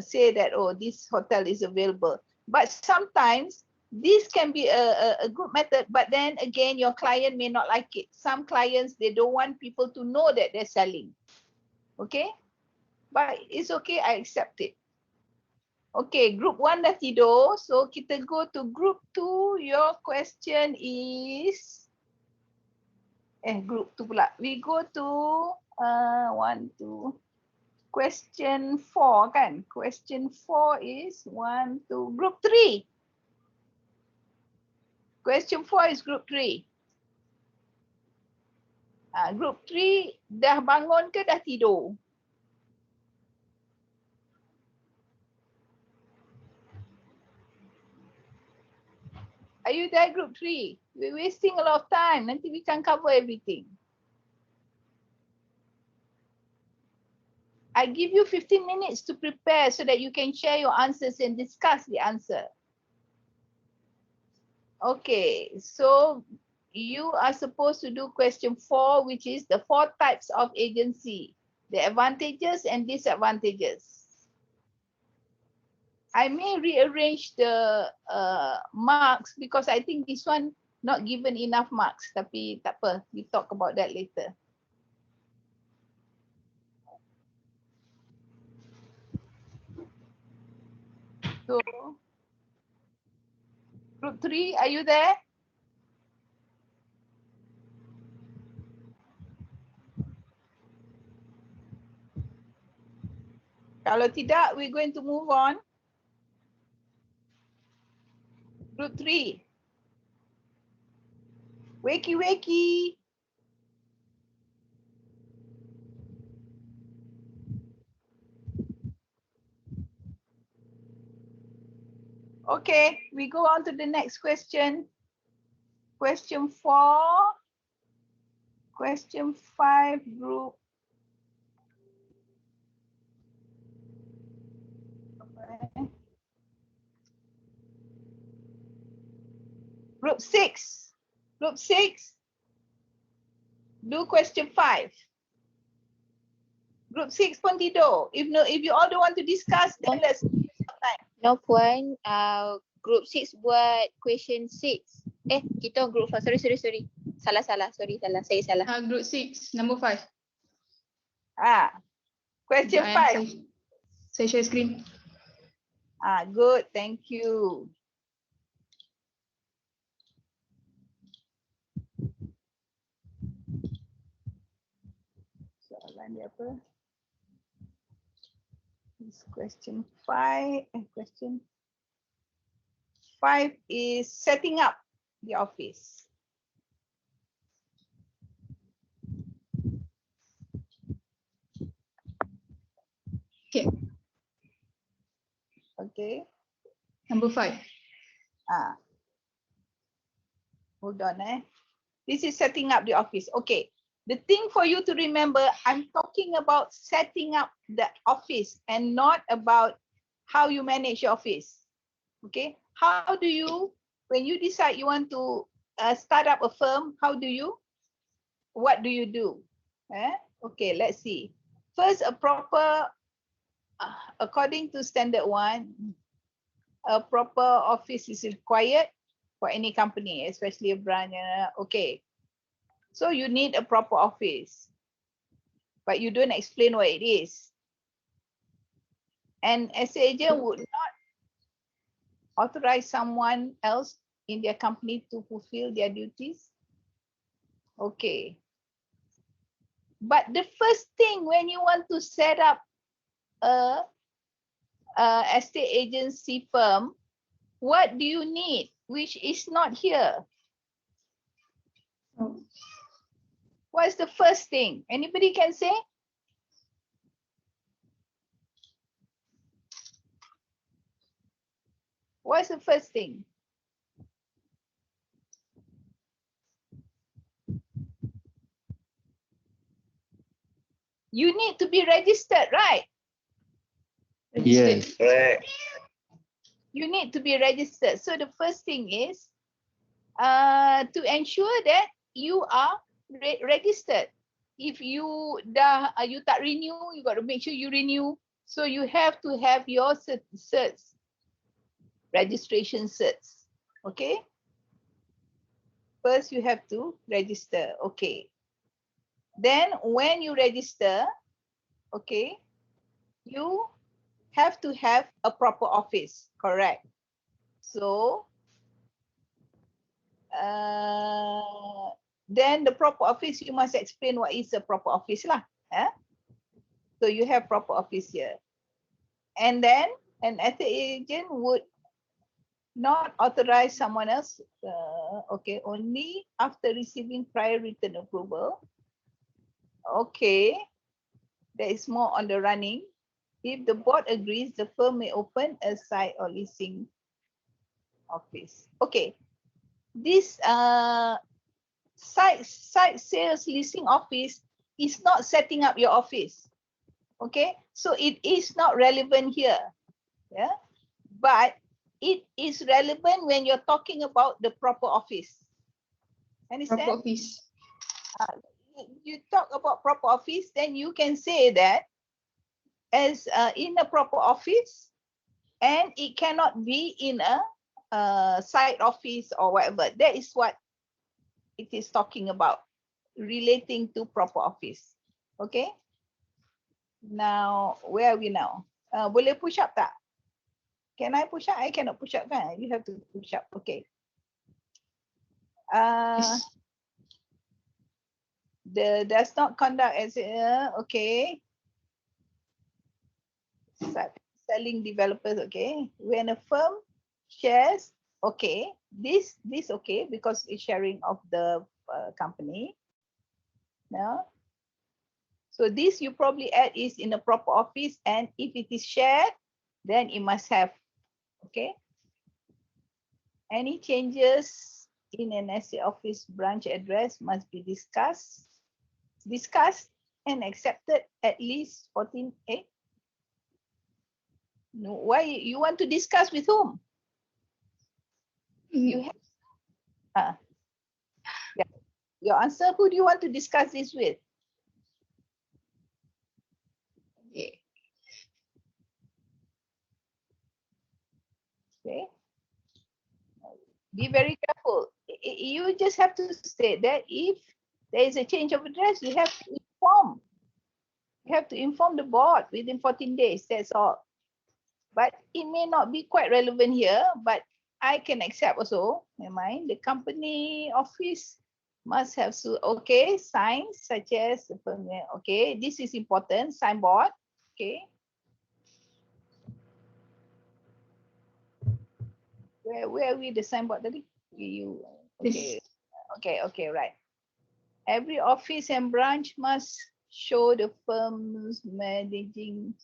say that, oh, this hotel is available. But sometimes this can be a good method, but then again, your client may not like it. Some clients, they don't want people to know that they're selling. Okay, but it's okay, I accept it. Okay, group 1 dah tidur. So kita go to group 2. Your question is group 2 pula. We go to 1, 2. Question 4 kan? Question 4 is 1, 2. Group 3. Question 4 is group 3. Group 3 dah bangun ke dah tidur? Are you there, group 3? We're wasting a lot of time. Nanti we can't cover everything. I give you 15 minutes to prepare so that you can share your answers and discuss the answer. Okay, so you are supposed to do question 4, which is the 4 types of agency, the advantages and disadvantages. I may rearrange the marks because I think this one not given enough marks. Tapi tak apa, we talk about that later. So, group 3, are you there? Kalau tidak, we're going to move on. Group 3. Wakey, wakey. Okay, we go on to the next question. Question 4. Question 5, group. Group 6. Group 6. Do question 5. Group 6 pun tidur. If you all don't want to discuss, then let's time. No point. Group 6 buat question 6. Kita group 4. Sorry. Salah. Sorry, salah. Saya salah. Group 6, number 5. Question 5. Saya share screen. Good. Thank you. Soalan dia apa? This question 5. Question 5 is setting up the office. Okay. Okay. Number 5. Hold on. This is setting up the office. Okay. The thing for you to remember, I'm talking about setting up the office and not about how you manage your office. Okay. How do you, when you decide you want to start up a firm, what do you do? Okay, let's see. First, a proper, according to standard 1, a proper office is required for any company, especially a brand. Okay. So you need a proper office, but you don't explain what it is. And estate agent would not authorize someone else in their company to fulfill their duties. Okay. But the first thing when you want to set up a estate agency firm, what do you need, which is not here? What's the first thing? Anybody can say? What's the first thing? You need to be registered, right? Yes. Right. You need to be registered. So the first thing is to ensure that you are registered. If you you tak renew, you got to make sure you renew. So you have to have your certs, registration certs. Okay. First, you have to register. Okay. Then when you register, okay, you have to have a proper office, correct? So then the proper office, you must explain what is a proper office lah. So you have proper office here. And then an estate agent would not authorize someone else, okay, only after receiving prior written approval. Okay, there is more on the running. If the board agrees, the firm may open a site or leasing office. Okay, this site sales leasing office is not setting up your office. Okay, so it is not relevant here. Yeah, but it is relevant when you're talking about the proper office. Understand? Proper office. You talk about proper office, then you can say that as in a proper office, and it cannot be in a site office or whatever. That is what it is talking about, relating to proper office. Okay. Now, where are we now? Boleh push up tak? Can I push up? I cannot push up, kan? You have to push up. Okay. Yes. The does not conduct as okay. Selling developers, okay. When a firm shares, okay, this okay because it's sharing of the company. Now, so this you probably add is in a proper office, and if it is shared, then it must have, okay. Any changes in an estate office branch address must be discussed and accepted at least 14A. No, why you want to discuss with whom? You have yeah. Your answer, who do you want to discuss this with? Okay. Okay. Be very careful. You just have to state that if there is a change of address, you have to inform. You have to inform the board within 14 days. That's all. But it may not be quite relevant here, but I can accept also. Never mind. The company office must have okay, signs such as okay, this is important, signboard. Okay. Where are we the signboard tadi? You okay. Okay, right. Every office and branch must show the firm's managing.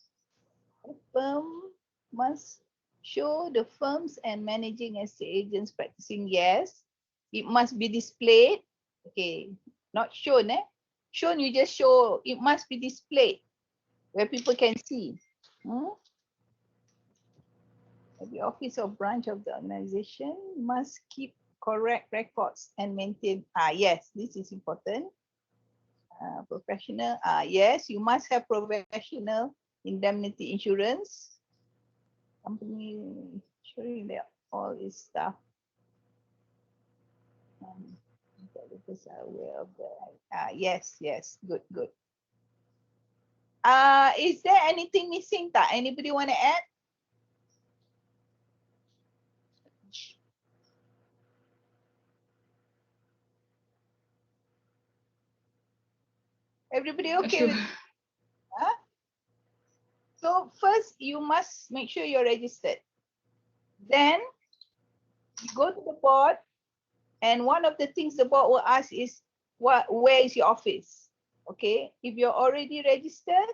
The firm must show the firms and managing estate agents practicing. Yes, it must be displayed. Okay, not shown. Shown, you just show. It must be displayed where people can see. Every office or branch of the organization must keep correct records and maintain. Yes, this is important. Professional. Yes, you must have professional indemnity insurance. Company ensuring that all its staff developers are aware of the. Yes, good. Is there anything missing? Tak? Anybody want to add? Everybody Not okay sure. with? Huh? So first, you must make sure you're registered. Then you go to the board, and one of the things the board will ask is, where is your office? Okay, if you're already registered,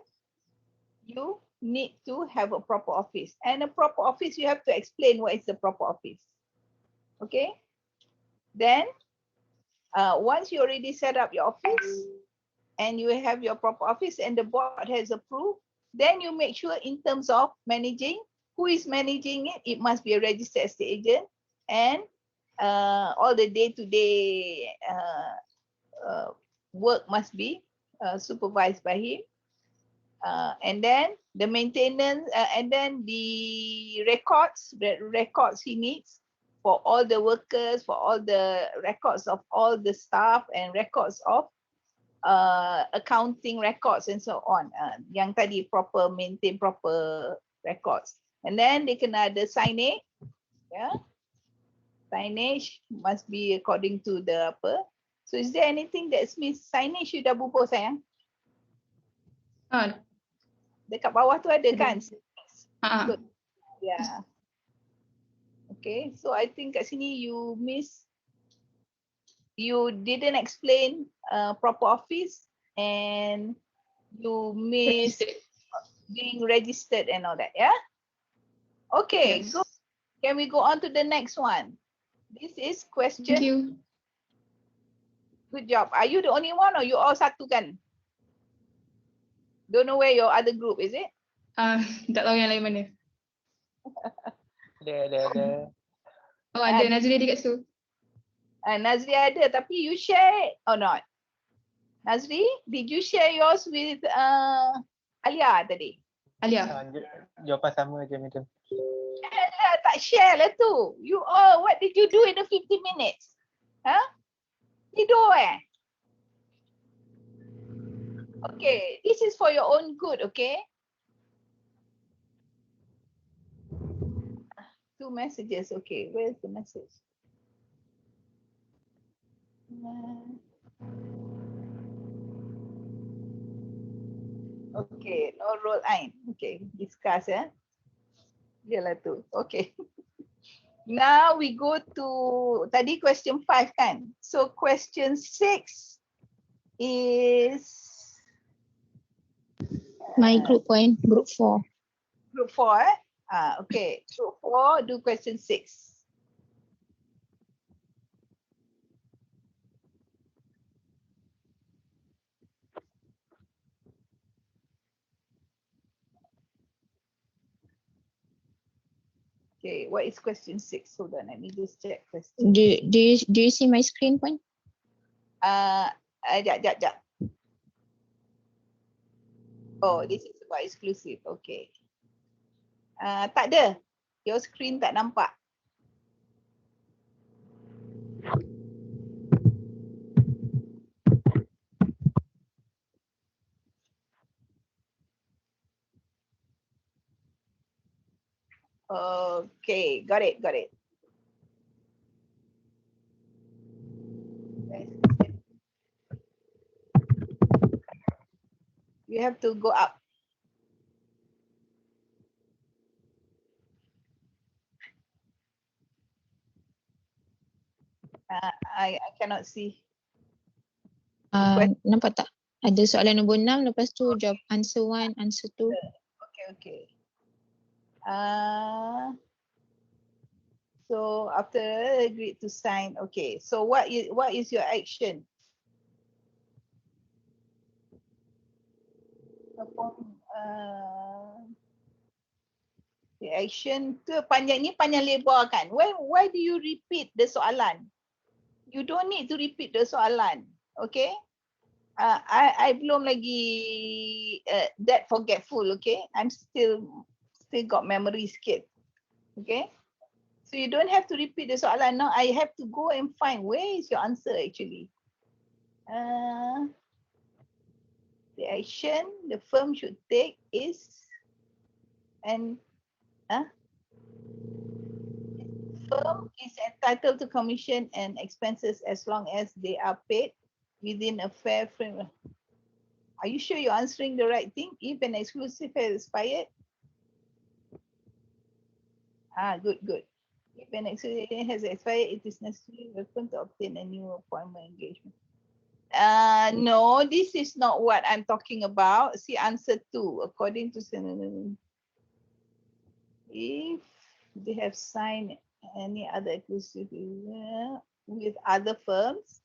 you need to have a proper office. And a proper office, you have to explain what is the proper office. Okay, then once you already set up your office and you have your proper office and the board has approved, then you make sure in terms of managing, who is managing it? It must be a registered estate agent, and all the day-to-day work must be supervised by him. And then the maintenance, and then the records he needs for all the workers, for all the records of all the staff, and records of accounting records and so on. Yang tadi proper, maintain proper records. And then they kena ada signage. Yeah, signage must be according to the apa. So is there anything that's missed? Signage you dah bubuh sayang? Dekat bawah tu ada kan? Good. Yeah. Okay, so I think kat sini you didn't explain proper office, and you miss being registered and all that. Yeah. Okay, Yes. good. Can we go on to the next one? This is question. Thank you. Good job. Are you the only one, or you all satu kan? Don't know where your other group is it? Tak tahu yang lain mana. Ada. Oh, ada Nazri ada kat situ. Nazri ada, tapi you share or not? Nazri, did you share yours with Alia tadi? Alia. Jawapan sama je macam. Alah, tak share lah tu. You all, what did you do in the 50 minutes? Huh? Tidur eh? Okay, this is for your own good, okay? 2 messages, okay. Where's the message? Okay, no role Ain. Okay, discuss eh. Yalah tu. Okay. Now we go to tadi question 5 kan. So question 6 is My group point, group 4. group 4 eh. Okay, group 4 do question 6. Okay, what is question 6? Hold on, let me just check question. Do you see my screen point? Jap. Oh, this is about exclusive. Okay. Tak ada. Your screen tak nampak. Okay, got it. You have to go up. I cannot see. Nampak tak? Ada soalan nombor 6, lepas tu jawab answer 1, answer 2. Okay. So after agreed to sign, okay. So what is your action? The action tu panjang lebar kan? Why do you repeat the soalan? You don't need to repeat the soalan, okay? I belum lagi that forgetful, okay? I'm still got memory sikit, okay? So you don't have to repeat the soalan. Now I have to go and find where is your answer actually. The action the firm should take is firm is entitled to commission and expenses as long as they are paid within a fair framework. Are you sure you're answering the right thing? If an exclusive has expired. Good. If an exclusive has expired, it is necessary to obtain a new appointment engagement. No, this is not what I'm talking about. See answer 2. According to if they have signed any other exclusive with other firms,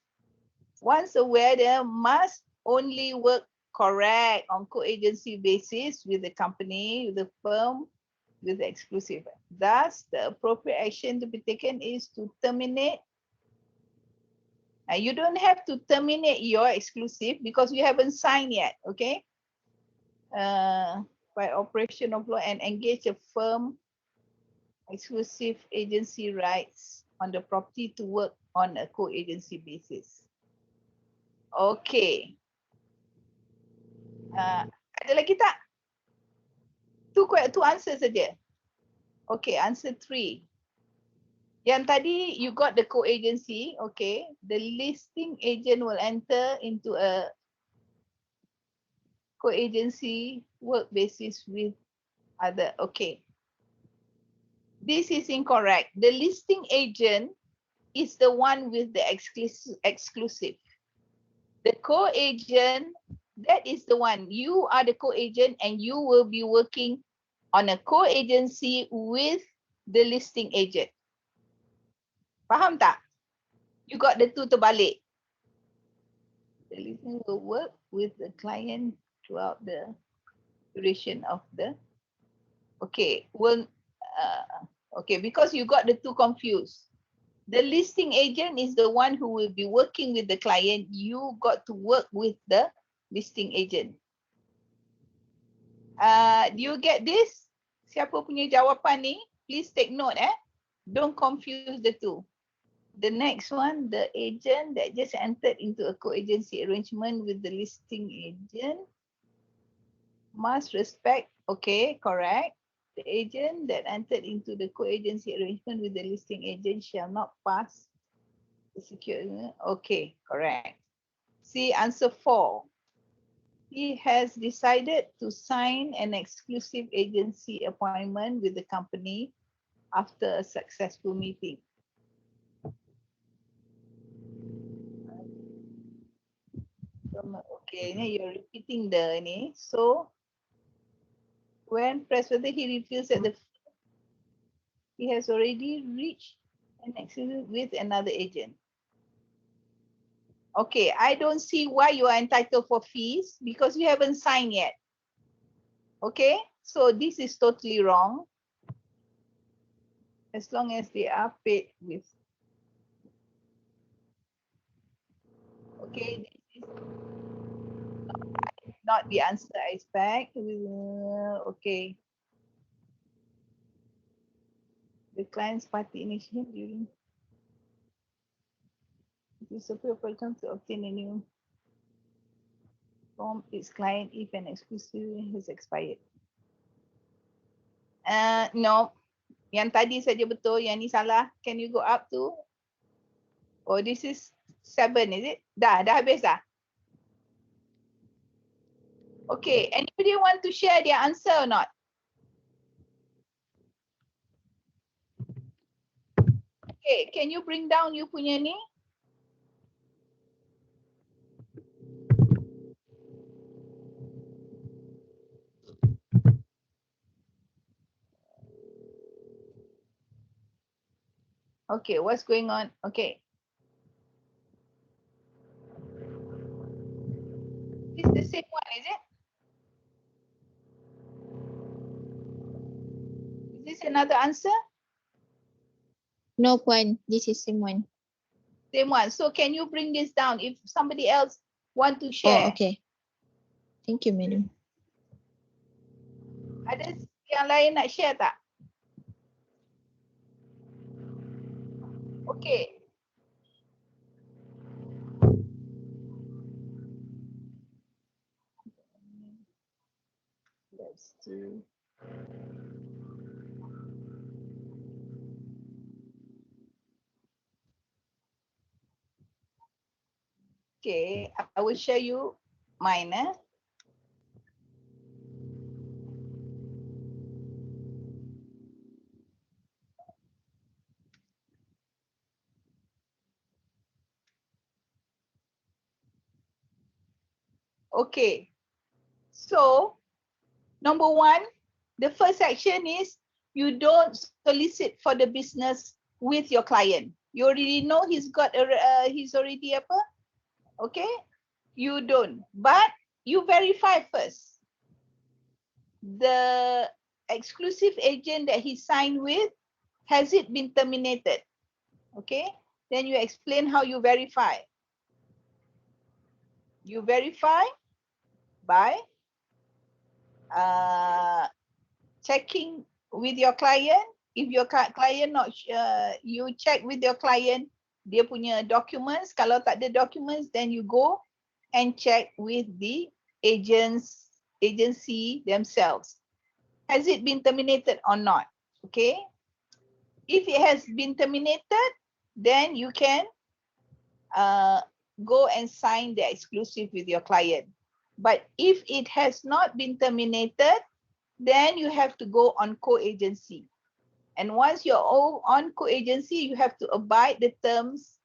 once aware they must only work correct on co-agency basis with the company, with the firm, with the exclusive. Thus, the appropriate action to be taken is to terminate. You don't have to terminate your exclusive because you haven't signed yet, okay? By operation of law and engage a firm exclusive agency rights on the property to work on a co-agency basis. Okay. Ada lagi tak? Two answers saja. Okay, answer 3. Yang tadi you got the co-agency, okay. The listing agent will enter into a co-agency work basis with other, okay. This is incorrect. The listing agent is the one with the exclusive. The co-agent, that is the one. You are the co-agent and you will be working on a co-agency with the listing agent. Faham tak? You got the two terbalik. The listing will work with the client throughout the duration of the, okay, okay, because you got the two confused. The listing agent is the one who will be working with the client. You got to work with the listing agent. Do you get this? Siapa punya jawapan ni? Please take note, Don't confuse the two. The next one, the agent that just entered into a co-agency arrangement with the listing agent must respect, okay, correct. The agent that entered into the co-agency arrangement with the listing agent shall not pass the security. Okay, correct. See answer 4. He has decided to sign an exclusive agency appointment with the company after a successful meeting. Okay, you're repeating the ni. So when pressed whether he reveals that he has already reached an agreement with another agent. Okay, I don't see why you are entitled for fees because you haven't signed yet. Okay, so this is totally wrong. As long as they are paid with. Okay, this is not the answer I expect. Okay. The client's party initiative during the superior program to obtain a new from its client if an exclusivity has expired. No, yang tadi saja betul, yang ni salah. Can you go up to? Oh, this is 7, is it? Dah habis dah. Okay, anybody want to share their answer or not? Okay, can you bring down you punya ni? Okay, what's going on? Okay. It's the same one, is it? Is this another answer? No point. This is same one. Same one. So can you bring this down if somebody else want to share? Oh, okay. Thank you, madam. Ada yang lain nak share tak? Okay. to. Okay, I will show you mine. Okay, so number one, the first section is you don't solicit for the business with your client. You already know he's already apa? Okay, you don't, but you verify first. The exclusive agent that he signed with, has it been terminated? Okay, then you explain how you verify. You verify by checking with your client. If your client not you check with your client dia punya documents. Kalau tak ada documents, then you go and check with the agency themselves. Has it been terminated or not? Okay. If it has been terminated, then you can go and sign the exclusive with your client. But if it has not been terminated, then you have to go on co-agency. And once you're all on co-agency, you have to abide the terms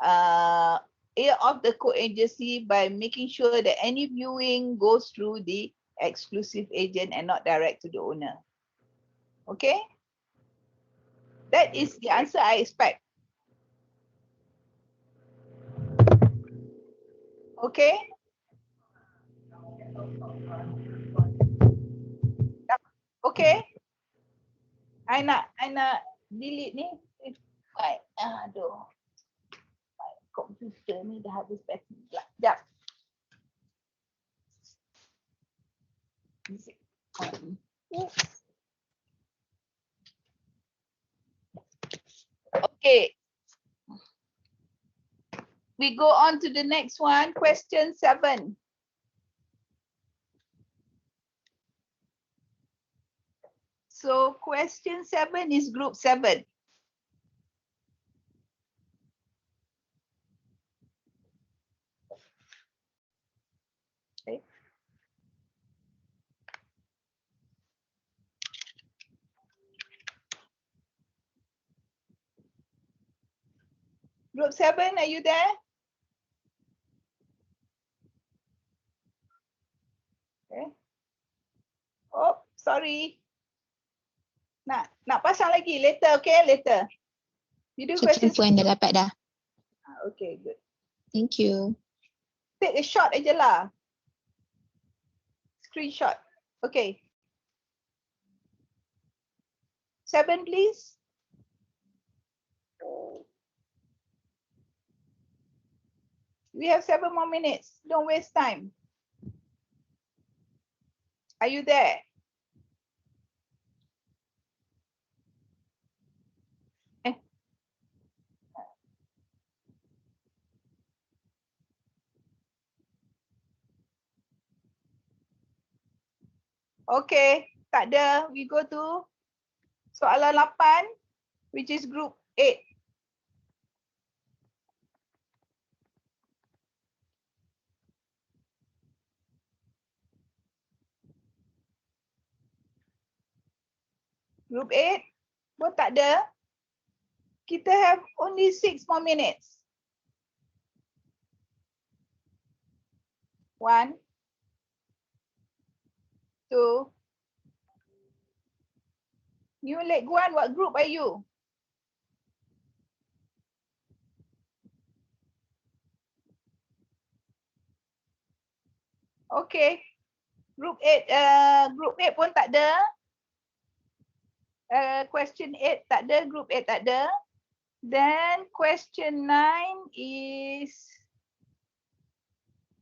of the co-agency by making sure that any viewing goes through the exclusive agent and not direct to the owner. Okay? That is the answer I expect. Okay? Okay? I nak delete ni. Aduh. My komputer ni dah habis bateri pula. Sekejap. Okay. We go on to the next one, question 7. So question 7 is group 7. Okay. Group 7, are you there? Okay. Oh, sorry. Nak pasang lagi later, okay? Later. You do Sekian questions. poin dah dapat dah. Okay, good. Thank you. Take a shot aja lah. Screenshot. Okay. 7, please. We have 7 more minutes. Don't waste time. Are you there? Okay, tak ada. We go to soalan 8, which is group 8. Group 8 pun tak ada. Kita have only 6 more minutes. 1, 2. New Leg Guan, what group are you? Okay. Group 8 pun tak ada. Question 8 tak ada, group 8 tak ada. Then question 9 is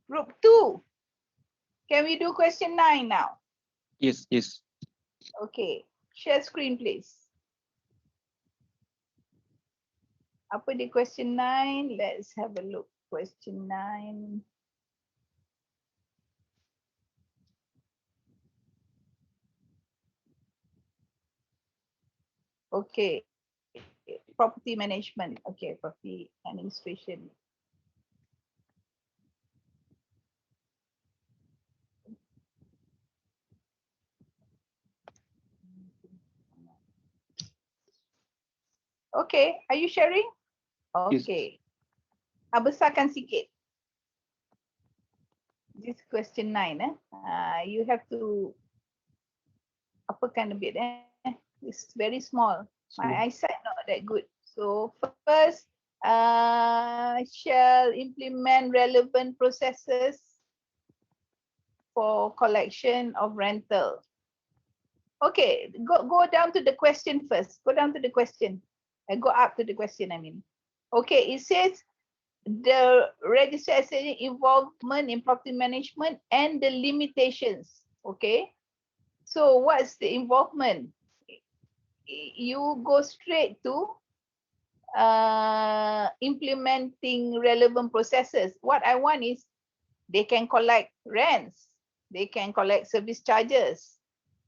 group 2. Can we do question 9 now? Yes, yes. Okay, share screen please. Apa di question 9? Let's have a look. Question 9. Okay. Property management. Okay, property administration. Okay, are you sharing? Yes. Okay. Besarkan sikit. This question 9. You have to apakan a bit. It's very small. My eyesight not that good. So first, shall implement relevant processes for collection of rental. Okay, go down to the question first. Go down to the question. Go up to the question, I mean. Okay, it says the registered estate involvement in property management and the limitations. Okay, so what's the involvement? You go straight to implementing relevant processes. What I want is they can collect rents, they can collect service charges,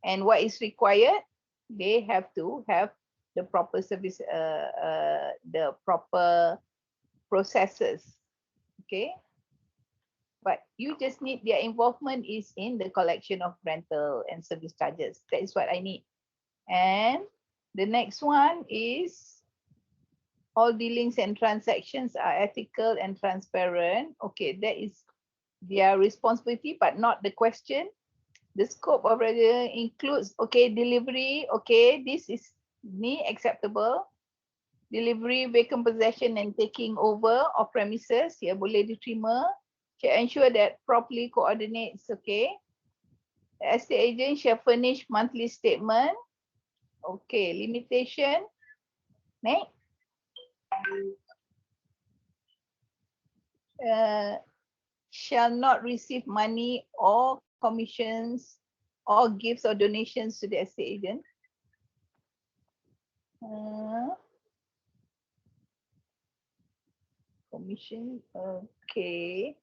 and what is required, they have to have the proper service, the proper processes. Okay, but you just need their involvement is in the collection of rental and service charges. That is what I need. And the next one is all dealings and transactions are ethical and transparent. Okay, that is their responsibility, but not the question. The scope of regulation includes, okay, delivery, okay, this is acceptable. Delivery, vacant possession and taking over of premises, ya boleh diterima. Shall ensure that properly coordinates, okay. The estate agent shall furnish monthly statement. Okay, limitation. Next. Shall not receive money or commissions or gifts or donations to the estate agent. Commission, okay.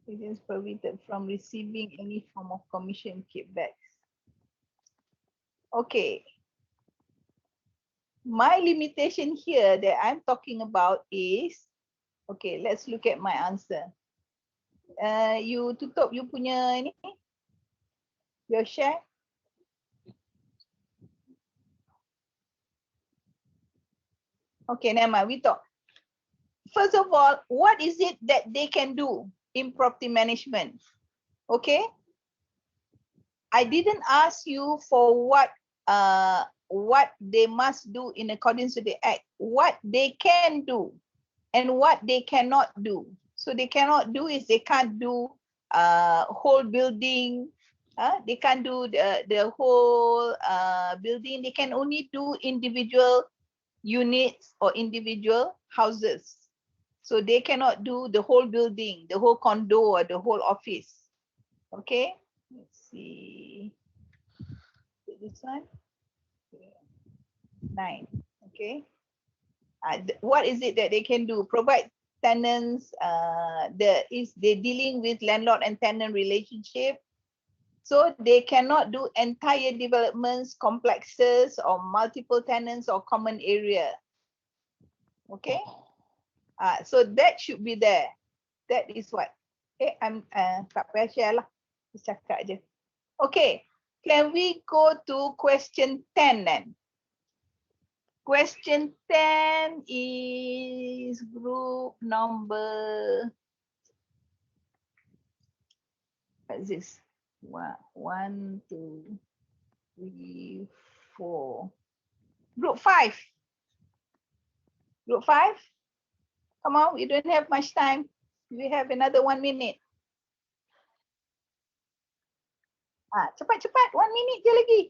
It is prohibited from receiving any form of commission kickbacks. Okay. My limitation here that I'm talking about is, okay, let's look at my answer. You tutup you punya ni, your share. Okay, never mind, we talk. First of all, what is it that they can do in property management? Okay. I didn't ask you for what they must do in accordance to the act, what they can do and what they cannot do. So they cannot do is they can't do whole building, they can't do the whole building, they can only do individual units or individual houses. So they cannot do the whole building, the whole condo or the whole office. Okay, let's see. This one, 9. Okay. What is it that they can do? Provide tenants. They're dealing with landlord and tenant relationship. So they cannot do entire developments, complexes, or multiple tenants or common area. Okay. So that should be there. That is what. Okay, I'm tak payah share lah. Cakap je. Okay. Can we go to question 10 then? Question 10 is group number, what is this? 1, 2, 3, 4. Group 5. Group 5. Come on, we don't have much time. We have another 1 minute. Cepat-cepat, 1 minute je lagi.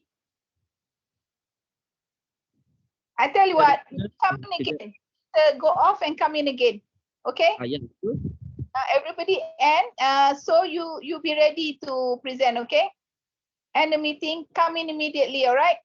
I tell you what, come in again. Go off and come in again. Okay? Everybody and so you be ready to present, okay? End the meeting, come in immediately, all right?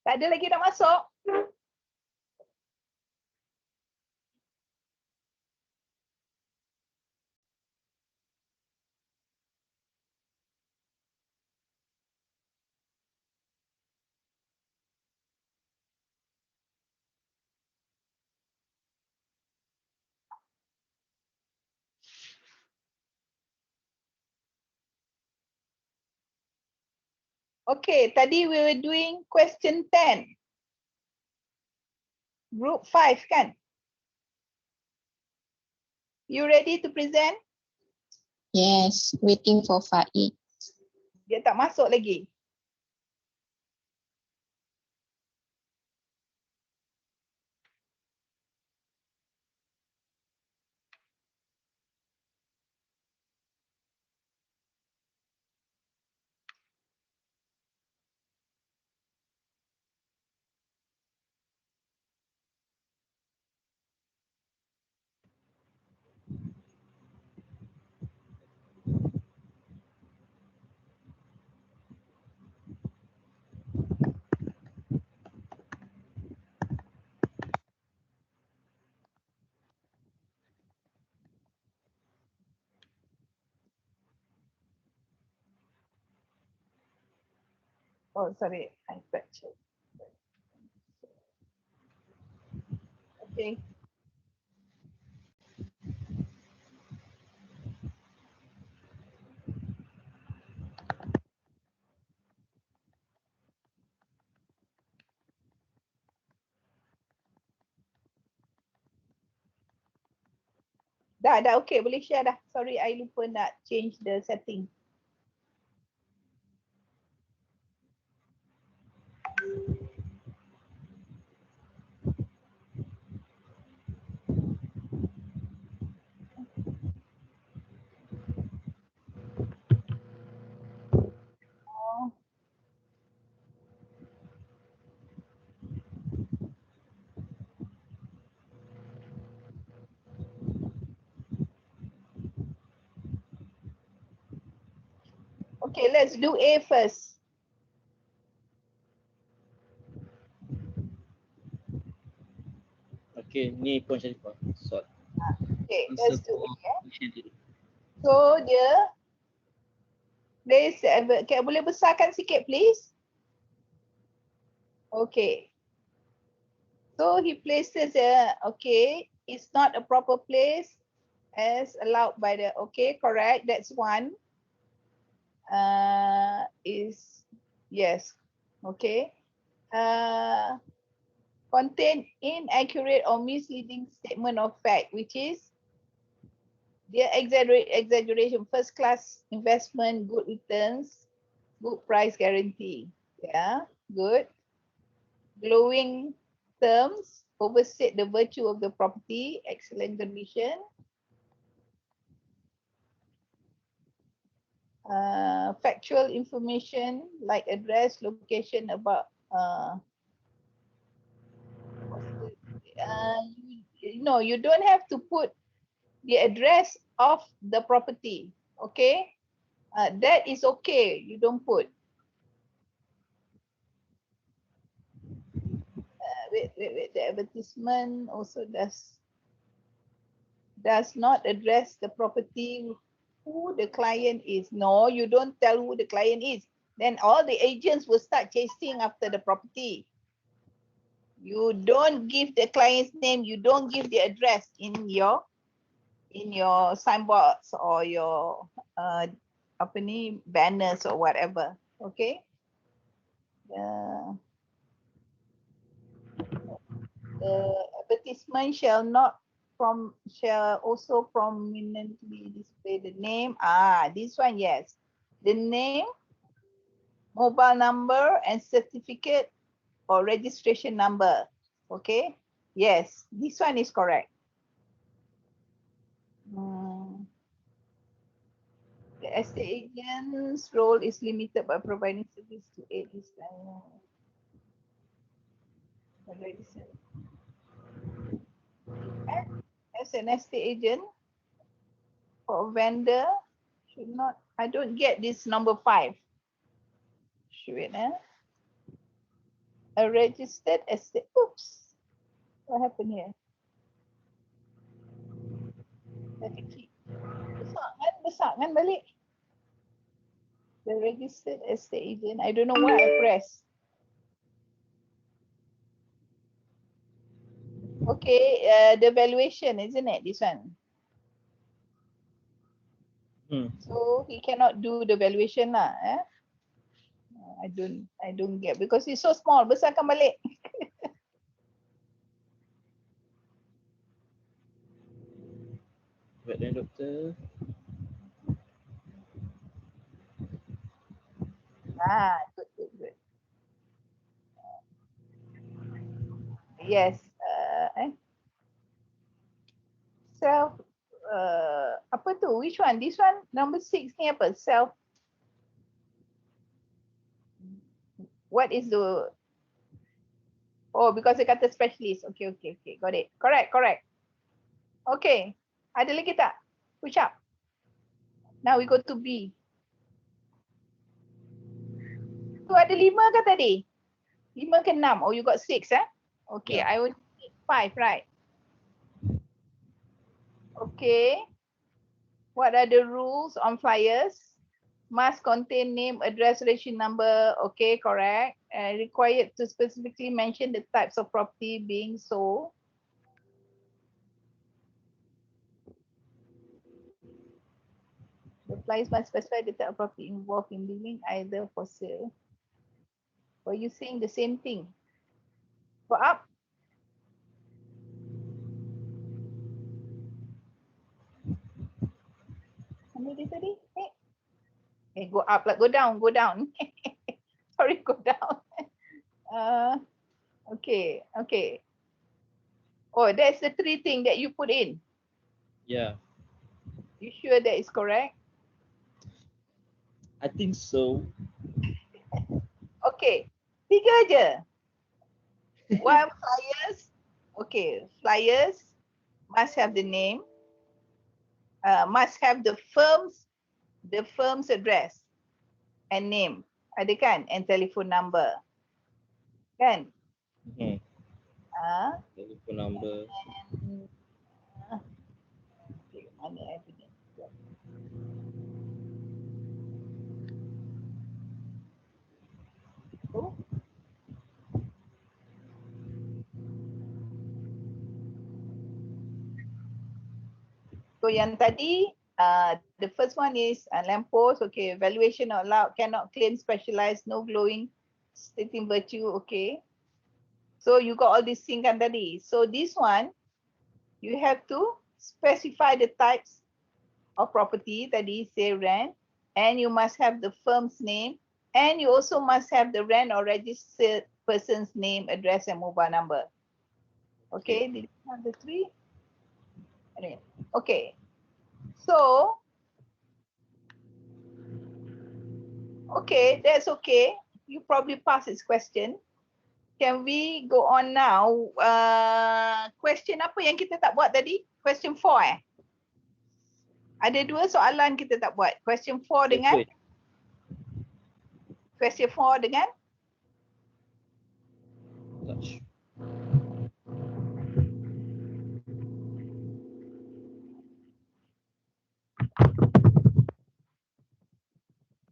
Tak ada lagi nak masuk? Okay, tadi we were doing question 10. Group 5 kan? You ready to present? Yes, waiting for Faik. Dia tak masuk lagi. Oh, sorry. I touched it. Okay. Dah okay. Boleh share dah. Sorry, I lupa nak change the setting. Oh. Okay, let's do A first. Okay, ni pun saya lupa. Sort. Okay, Answer let's do for A. question tadi. So dia place, okay, boleh besarkan sikit please? Okay. So he places okay, it's not a proper place as allowed by the, okay, correct, that's one. Is, yes, okay. Contain inaccurate or misleading statement of fact, which is the exaggeration, first class investment, good returns, good price guarantee. Yeah, good. Glowing terms, overstate the virtue of the property, excellent condition. Factual information like address, location about no, you don't have to put the address of the property. Okay, that is okay. You don't put. Wait. The advertisement also does not address the property, who the client is. No, you don't tell who the client is. Then all the agents will start chasing after the property. You don't give the client's name. You don't give the address in your signboards or your banners or whatever. Okay. The advertisement shall also prominently display the name. This one, yes. The name, mobile number, and certificate or registration number. Okay. Yes, this one is correct. The estate agent's role is limited by providing service to aid this as an estate agent, For vendor, should not, I don't get this number 5. Should it, a registered estate. Oops. What happened here? Besar kan balik. The registered estate agent. I don't know why I press. Okay, the valuation, isn't it? This one. So he cannot do the valuation lah. I don't get because it's so small. Besarkan balik. Baik then doktor. Good. Yes. Self. Apa tu? Which one? This one? Number 6 ni apa? Self. What is the? Oh, because dia kata specialist. Okay. Got it. Correct. Okay. Ada lagi tak? Push up. Now we go to B. Tu ada 5 ke tadi? 5 ke 6? Oh, you got 6 Okay, I would need 5, right? Okay. What are the rules on flyers? Must contain name, address, registration number. Okay, correct. Required to specifically mention the types of property being sold. The flyers must specify the type of property involved in dealing either for sale. Or you saying the same thing? Go up. Mana dia tadi? Go up lah, go down. Sorry, go down. Okay. Oh, that's the 3 thing that you put in. Yeah, You sure that is correct? I think so. Okay, 3 je. One flyers. Okay, flyers must have the name. Must have the firm's address and name. Ada kan? And telephone number. Kan? Telephone number. Mana evidence? Oh. So yang tadi, the first one is lamppost. Okay, valuation not allowed, cannot claim specialized, no glowing, stating virtue. Okay. So you got all these things kan tadi. So this one, you have to specify the types of property tadi, say rent, and you must have the firm's name, and you also must have the rent or registered person's name, address, and mobile number. Okay, these are the 3. Anyway, okay. So, okay, that's okay. You probably passed this question. Can we go on now? Question apa yang kita tak buat tadi? Question 4 Ada 2 soalan kita tak buat. Question 4 dengan? Question 4 dengan?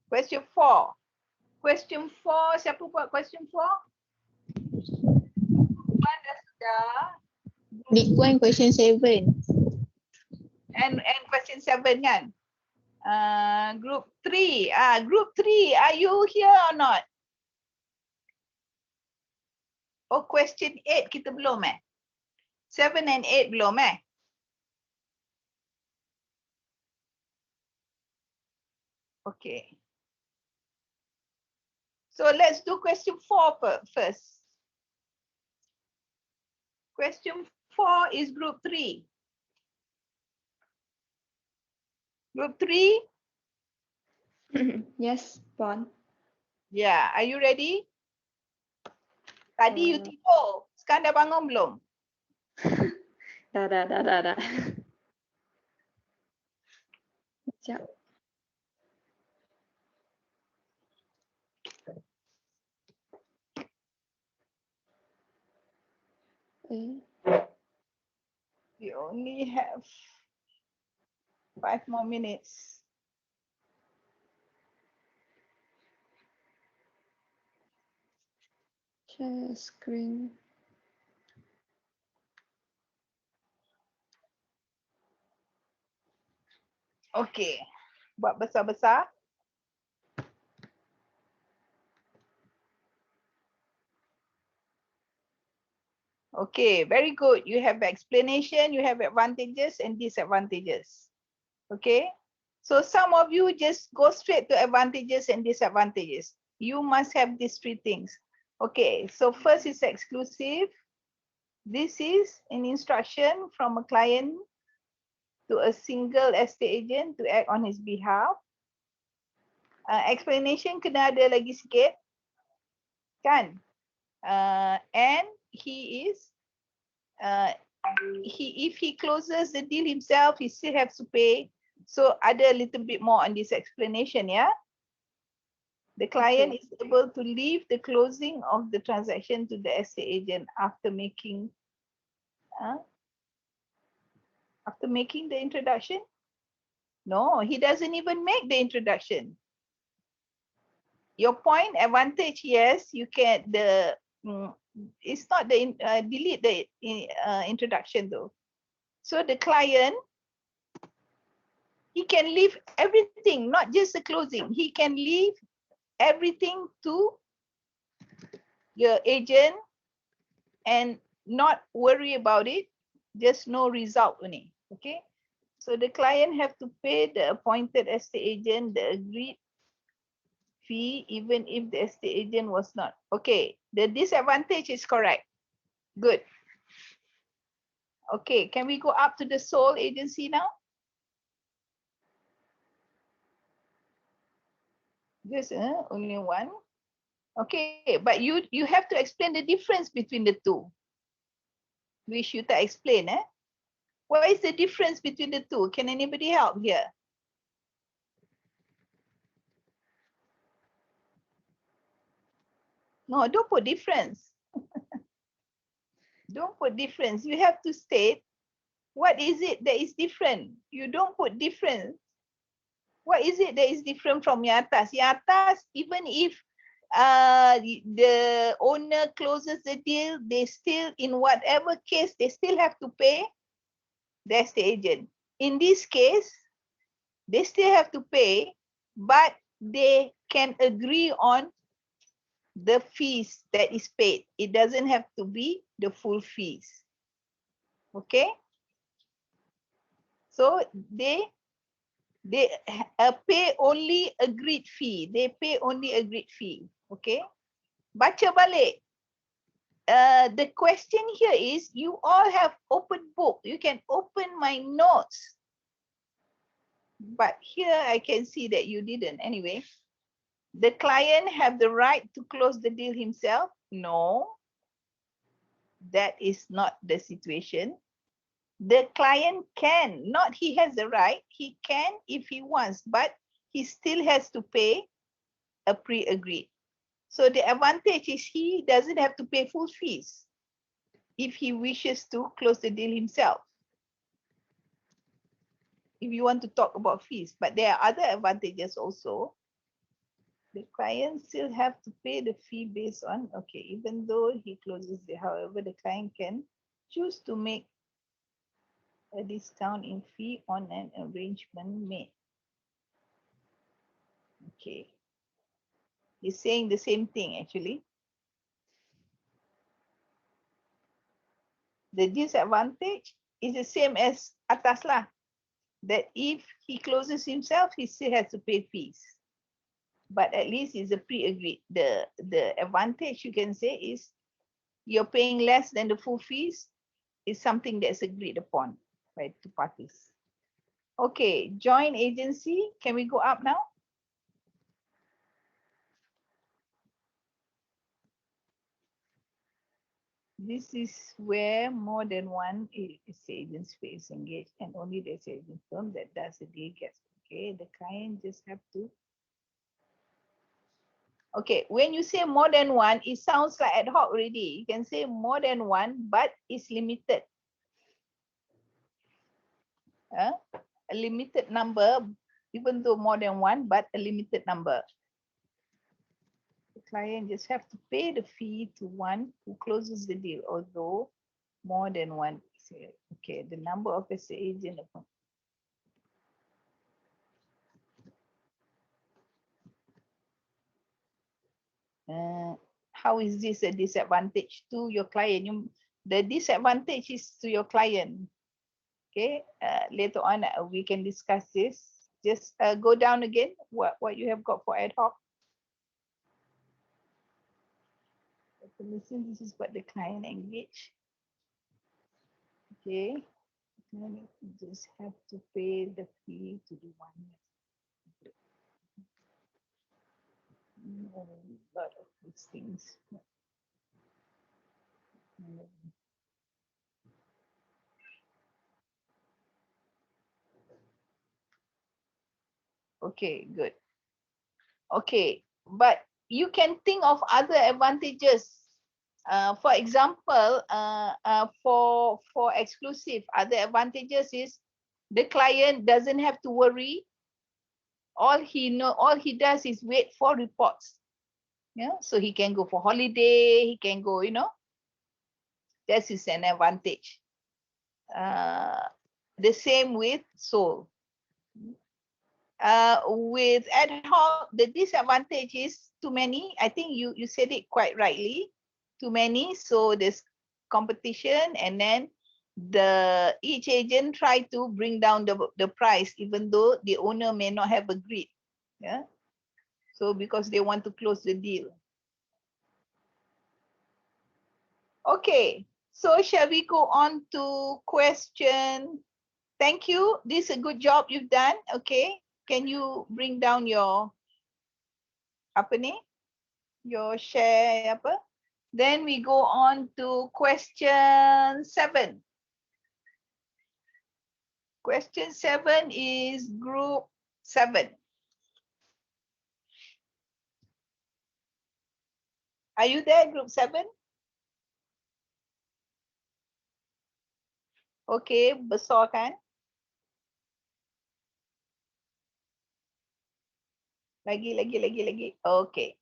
Question 4. Question 4, siapa buat question 4? One dah sudah. Big one question 7. And question 7 kan? Group 3. Group 3, are you here or not? Oh, question 8 kita belum 7 and 8 belum Okay. So let's do question 4 first. Question 4 is group 3. Group 3? Yes, Puan. Yeah, are you ready? Tadi you tidur. Sekarang dah bangun belum? Dah. Siap. We only have 5 more minutes. Share screen. Okay, buat besar-besar. Okay, very good. You have explanation, you have advantages and disadvantages. Okay, so some of you just go straight to advantages and disadvantages. You must have these 3 things. Okay, so first is exclusive. This is an instruction from a client to a single estate agent to act on his behalf. Explanation kena ada lagi sikit, kan? And he is, if he closes the deal himself, he still has to pay. So ada a little bit more on this explanation, yeah. The client is able to leave the closing of the transaction to the estate agent after making the introduction. No, he doesn't even make the introduction. Your point advantage, yes, you can it's not the delete the introduction though. So the client, he can leave everything, not just the closing. He can leave everything to your agent and not worry about it. Just no result only. Okay. So the client have to pay the appointed estate agent the agreed fee, even if the estate agent was not. Okay, the disadvantage is correct. Good. Okay, can we go up to the sole agency now? Just only one. Okay, but you have to explain the difference between the two. Which you tak explain, What is the difference between the two? Can anybody help here? No, don't put difference. Don't put difference. You have to state what is it that is different. You don't put difference. What is it that is different from your atas? Your atas, even if the owner closes the deal, they still, in whatever case, they still have to pay the estate agent. In this case, they still have to pay, but they can agree on the fees that is paid. It doesn't have to be the full fees. Okay? So they pay only agreed fee. They pay only agreed fee. Okay? Baca balik. The question here is, you all have open book. You can open my notes. But here I can see that you didn't. Anyway, the client have the right to close the deal himself? No. That is not the situation. The client can, not he has the right, he can if he wants, but he still has to pay a pre-agreed. So the advantage is he doesn't have to pay full fees if he wishes to close the deal himself. If you want to talk about fees, but there are other advantages also. The client still have to pay the fee based on, okay, even though he closes the, however, the client can choose to make a discount in fee on an arrangement made. Okay. He's saying the same thing actually. The disadvantage is the same as atas lah. That if he closes himself, he still has to pay fees. But at least it's a pre-agreed. The advantage you can say is you're paying less than the full fees is something that's agreed upon by two parties. Okay, joint agency. Can we go up now? This is where more than one estate agent is engaged, and only the estate agent firm that does the deal gets Okay, the client just have to. Okay, when you say more than one, it sounds like ad hoc already. You can say more than one, but it's limited. A limited number, even though more than one, but a limited number. The client just have to pay the fee to one who closes the deal, although more than one. Okay, the number of estate agent. How is this a disadvantage to your client? The disadvantage is to your client. Okay, later on we can discuss this. Just go down again. What you have got for ad hoc. Listen, this is what the client engage. Okay, just have to pay the fee to the one. A lot of these things. Okay, good. Okay, but you can think of other advantages. For example, for exclusive, other advantages is the client doesn't have to worry. All he does is wait for reports. Yeah, so he can go for holiday. He can go, that is an advantage. The same with Soul. With ad hoc, the disadvantage is too many. I think you said it quite rightly. Too many, so there's competition, and then each agent try to bring down the price, even though the owner may not have agreed. Yeah. So because they want to close the deal. Okay. So shall we go on to question? Thank you. This is a good job you've done. Okay. Can you bring down your apa ni? Your share apa? Then we go on to question 7. Question 7 is group 7. Are you there, group 7? Okay, besar kan? Lagi. Okay.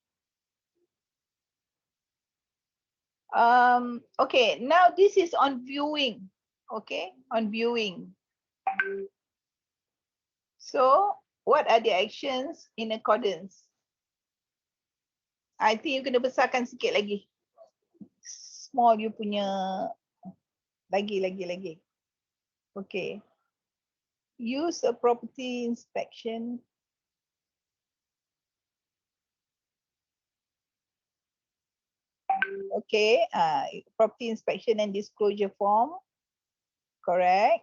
Okay, now this is on viewing. Okay, on viewing. So, what are the actions in accordance? I think you kena besarkan sikit lagi. Small you punya. Lagi. Okay. Use a property inspection. Okay, property inspection and disclosure form. Correct.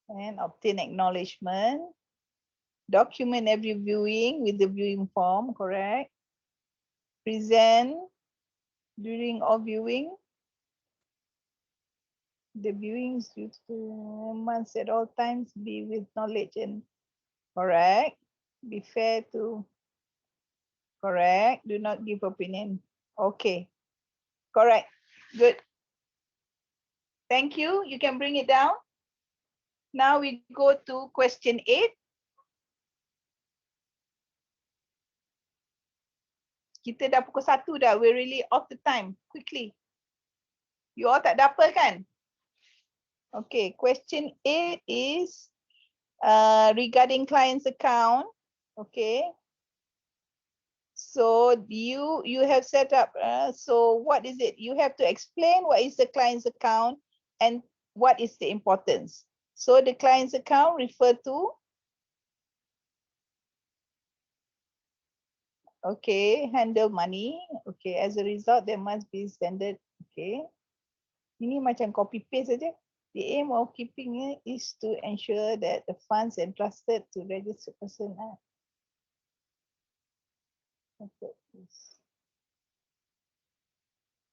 And obtain acknowledgement. Document every viewing with the viewing form. Correct. Present during all viewing. The viewings must at all times be with knowledge and correct. Be fair to correct. Do not give opinion. Okay. Correct. Good. Thank you. You can bring it down. Now we go to question 8. Kita dah pukul 1 dah. We're really off the time. Quickly. You all tak ada apa kan? Okay, question 8 is regarding client's account. Okay. So you have set up, so what is it? You have to explain what is the client's account and what is the importance. So the client's account refer to, okay, handle money. Okay, as a result, there must be standard. Okay. Ini macam copy paste saja. The aim of keeping it is to ensure that the funds entrusted to registered person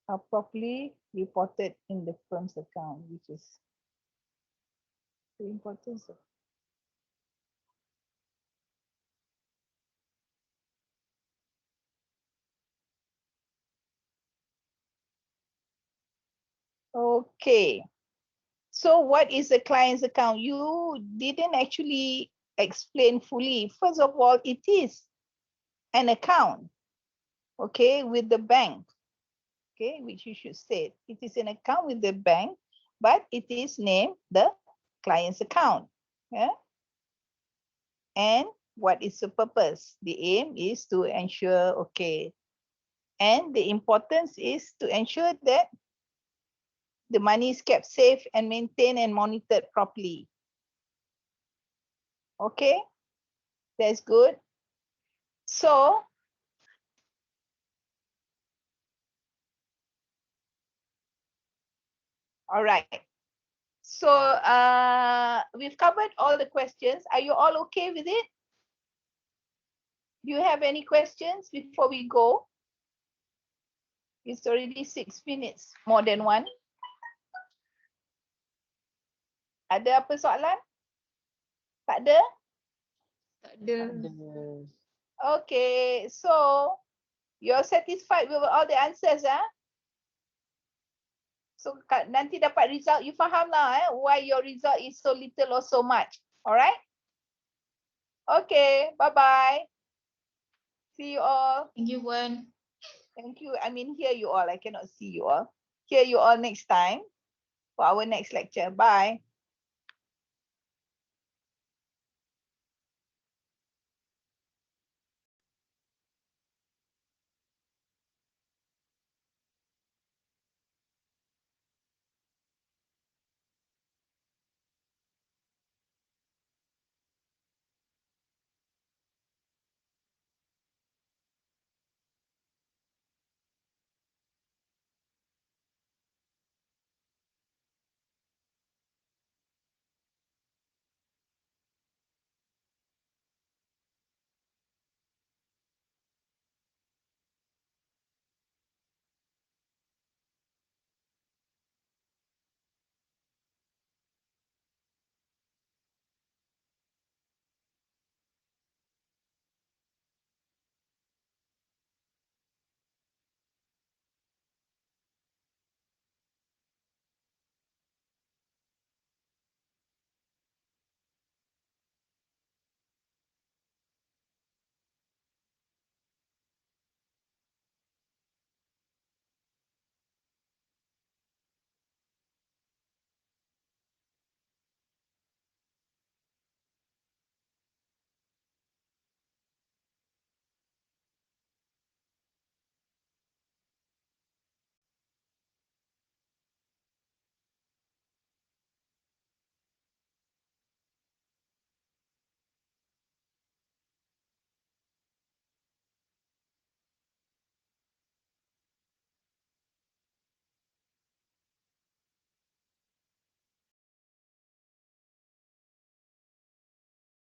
are properly reported in the firm's account, which is the importance of Okay. So what is a client's account? You didn't actually explain fully. First of all, it is an account, okay, with the bank, okay, which you should say. It is an account with the bank, but it is named the client's account. Yeah. And what is the purpose? The aim is to ensure, okay, and the importance is to ensure that the money is kept safe and maintained and monitored properly. Okay, that's good. So, all right. So we've covered all the questions. Are you all okay with it? Do you have any questions before we go? It's already 6 minutes, more than one. Ada apa soalan? Tak ada? Tak ada. Okay, so you're satisfied with all the answers, ah? So nanti dapat result, you faham lah why your result is so little or so much. Alright? Okay, bye-bye. See you all. Thank you, Puan. Thank you. I mean, hear you all. I cannot see you all. Hear you all next time for our next lecture. Bye.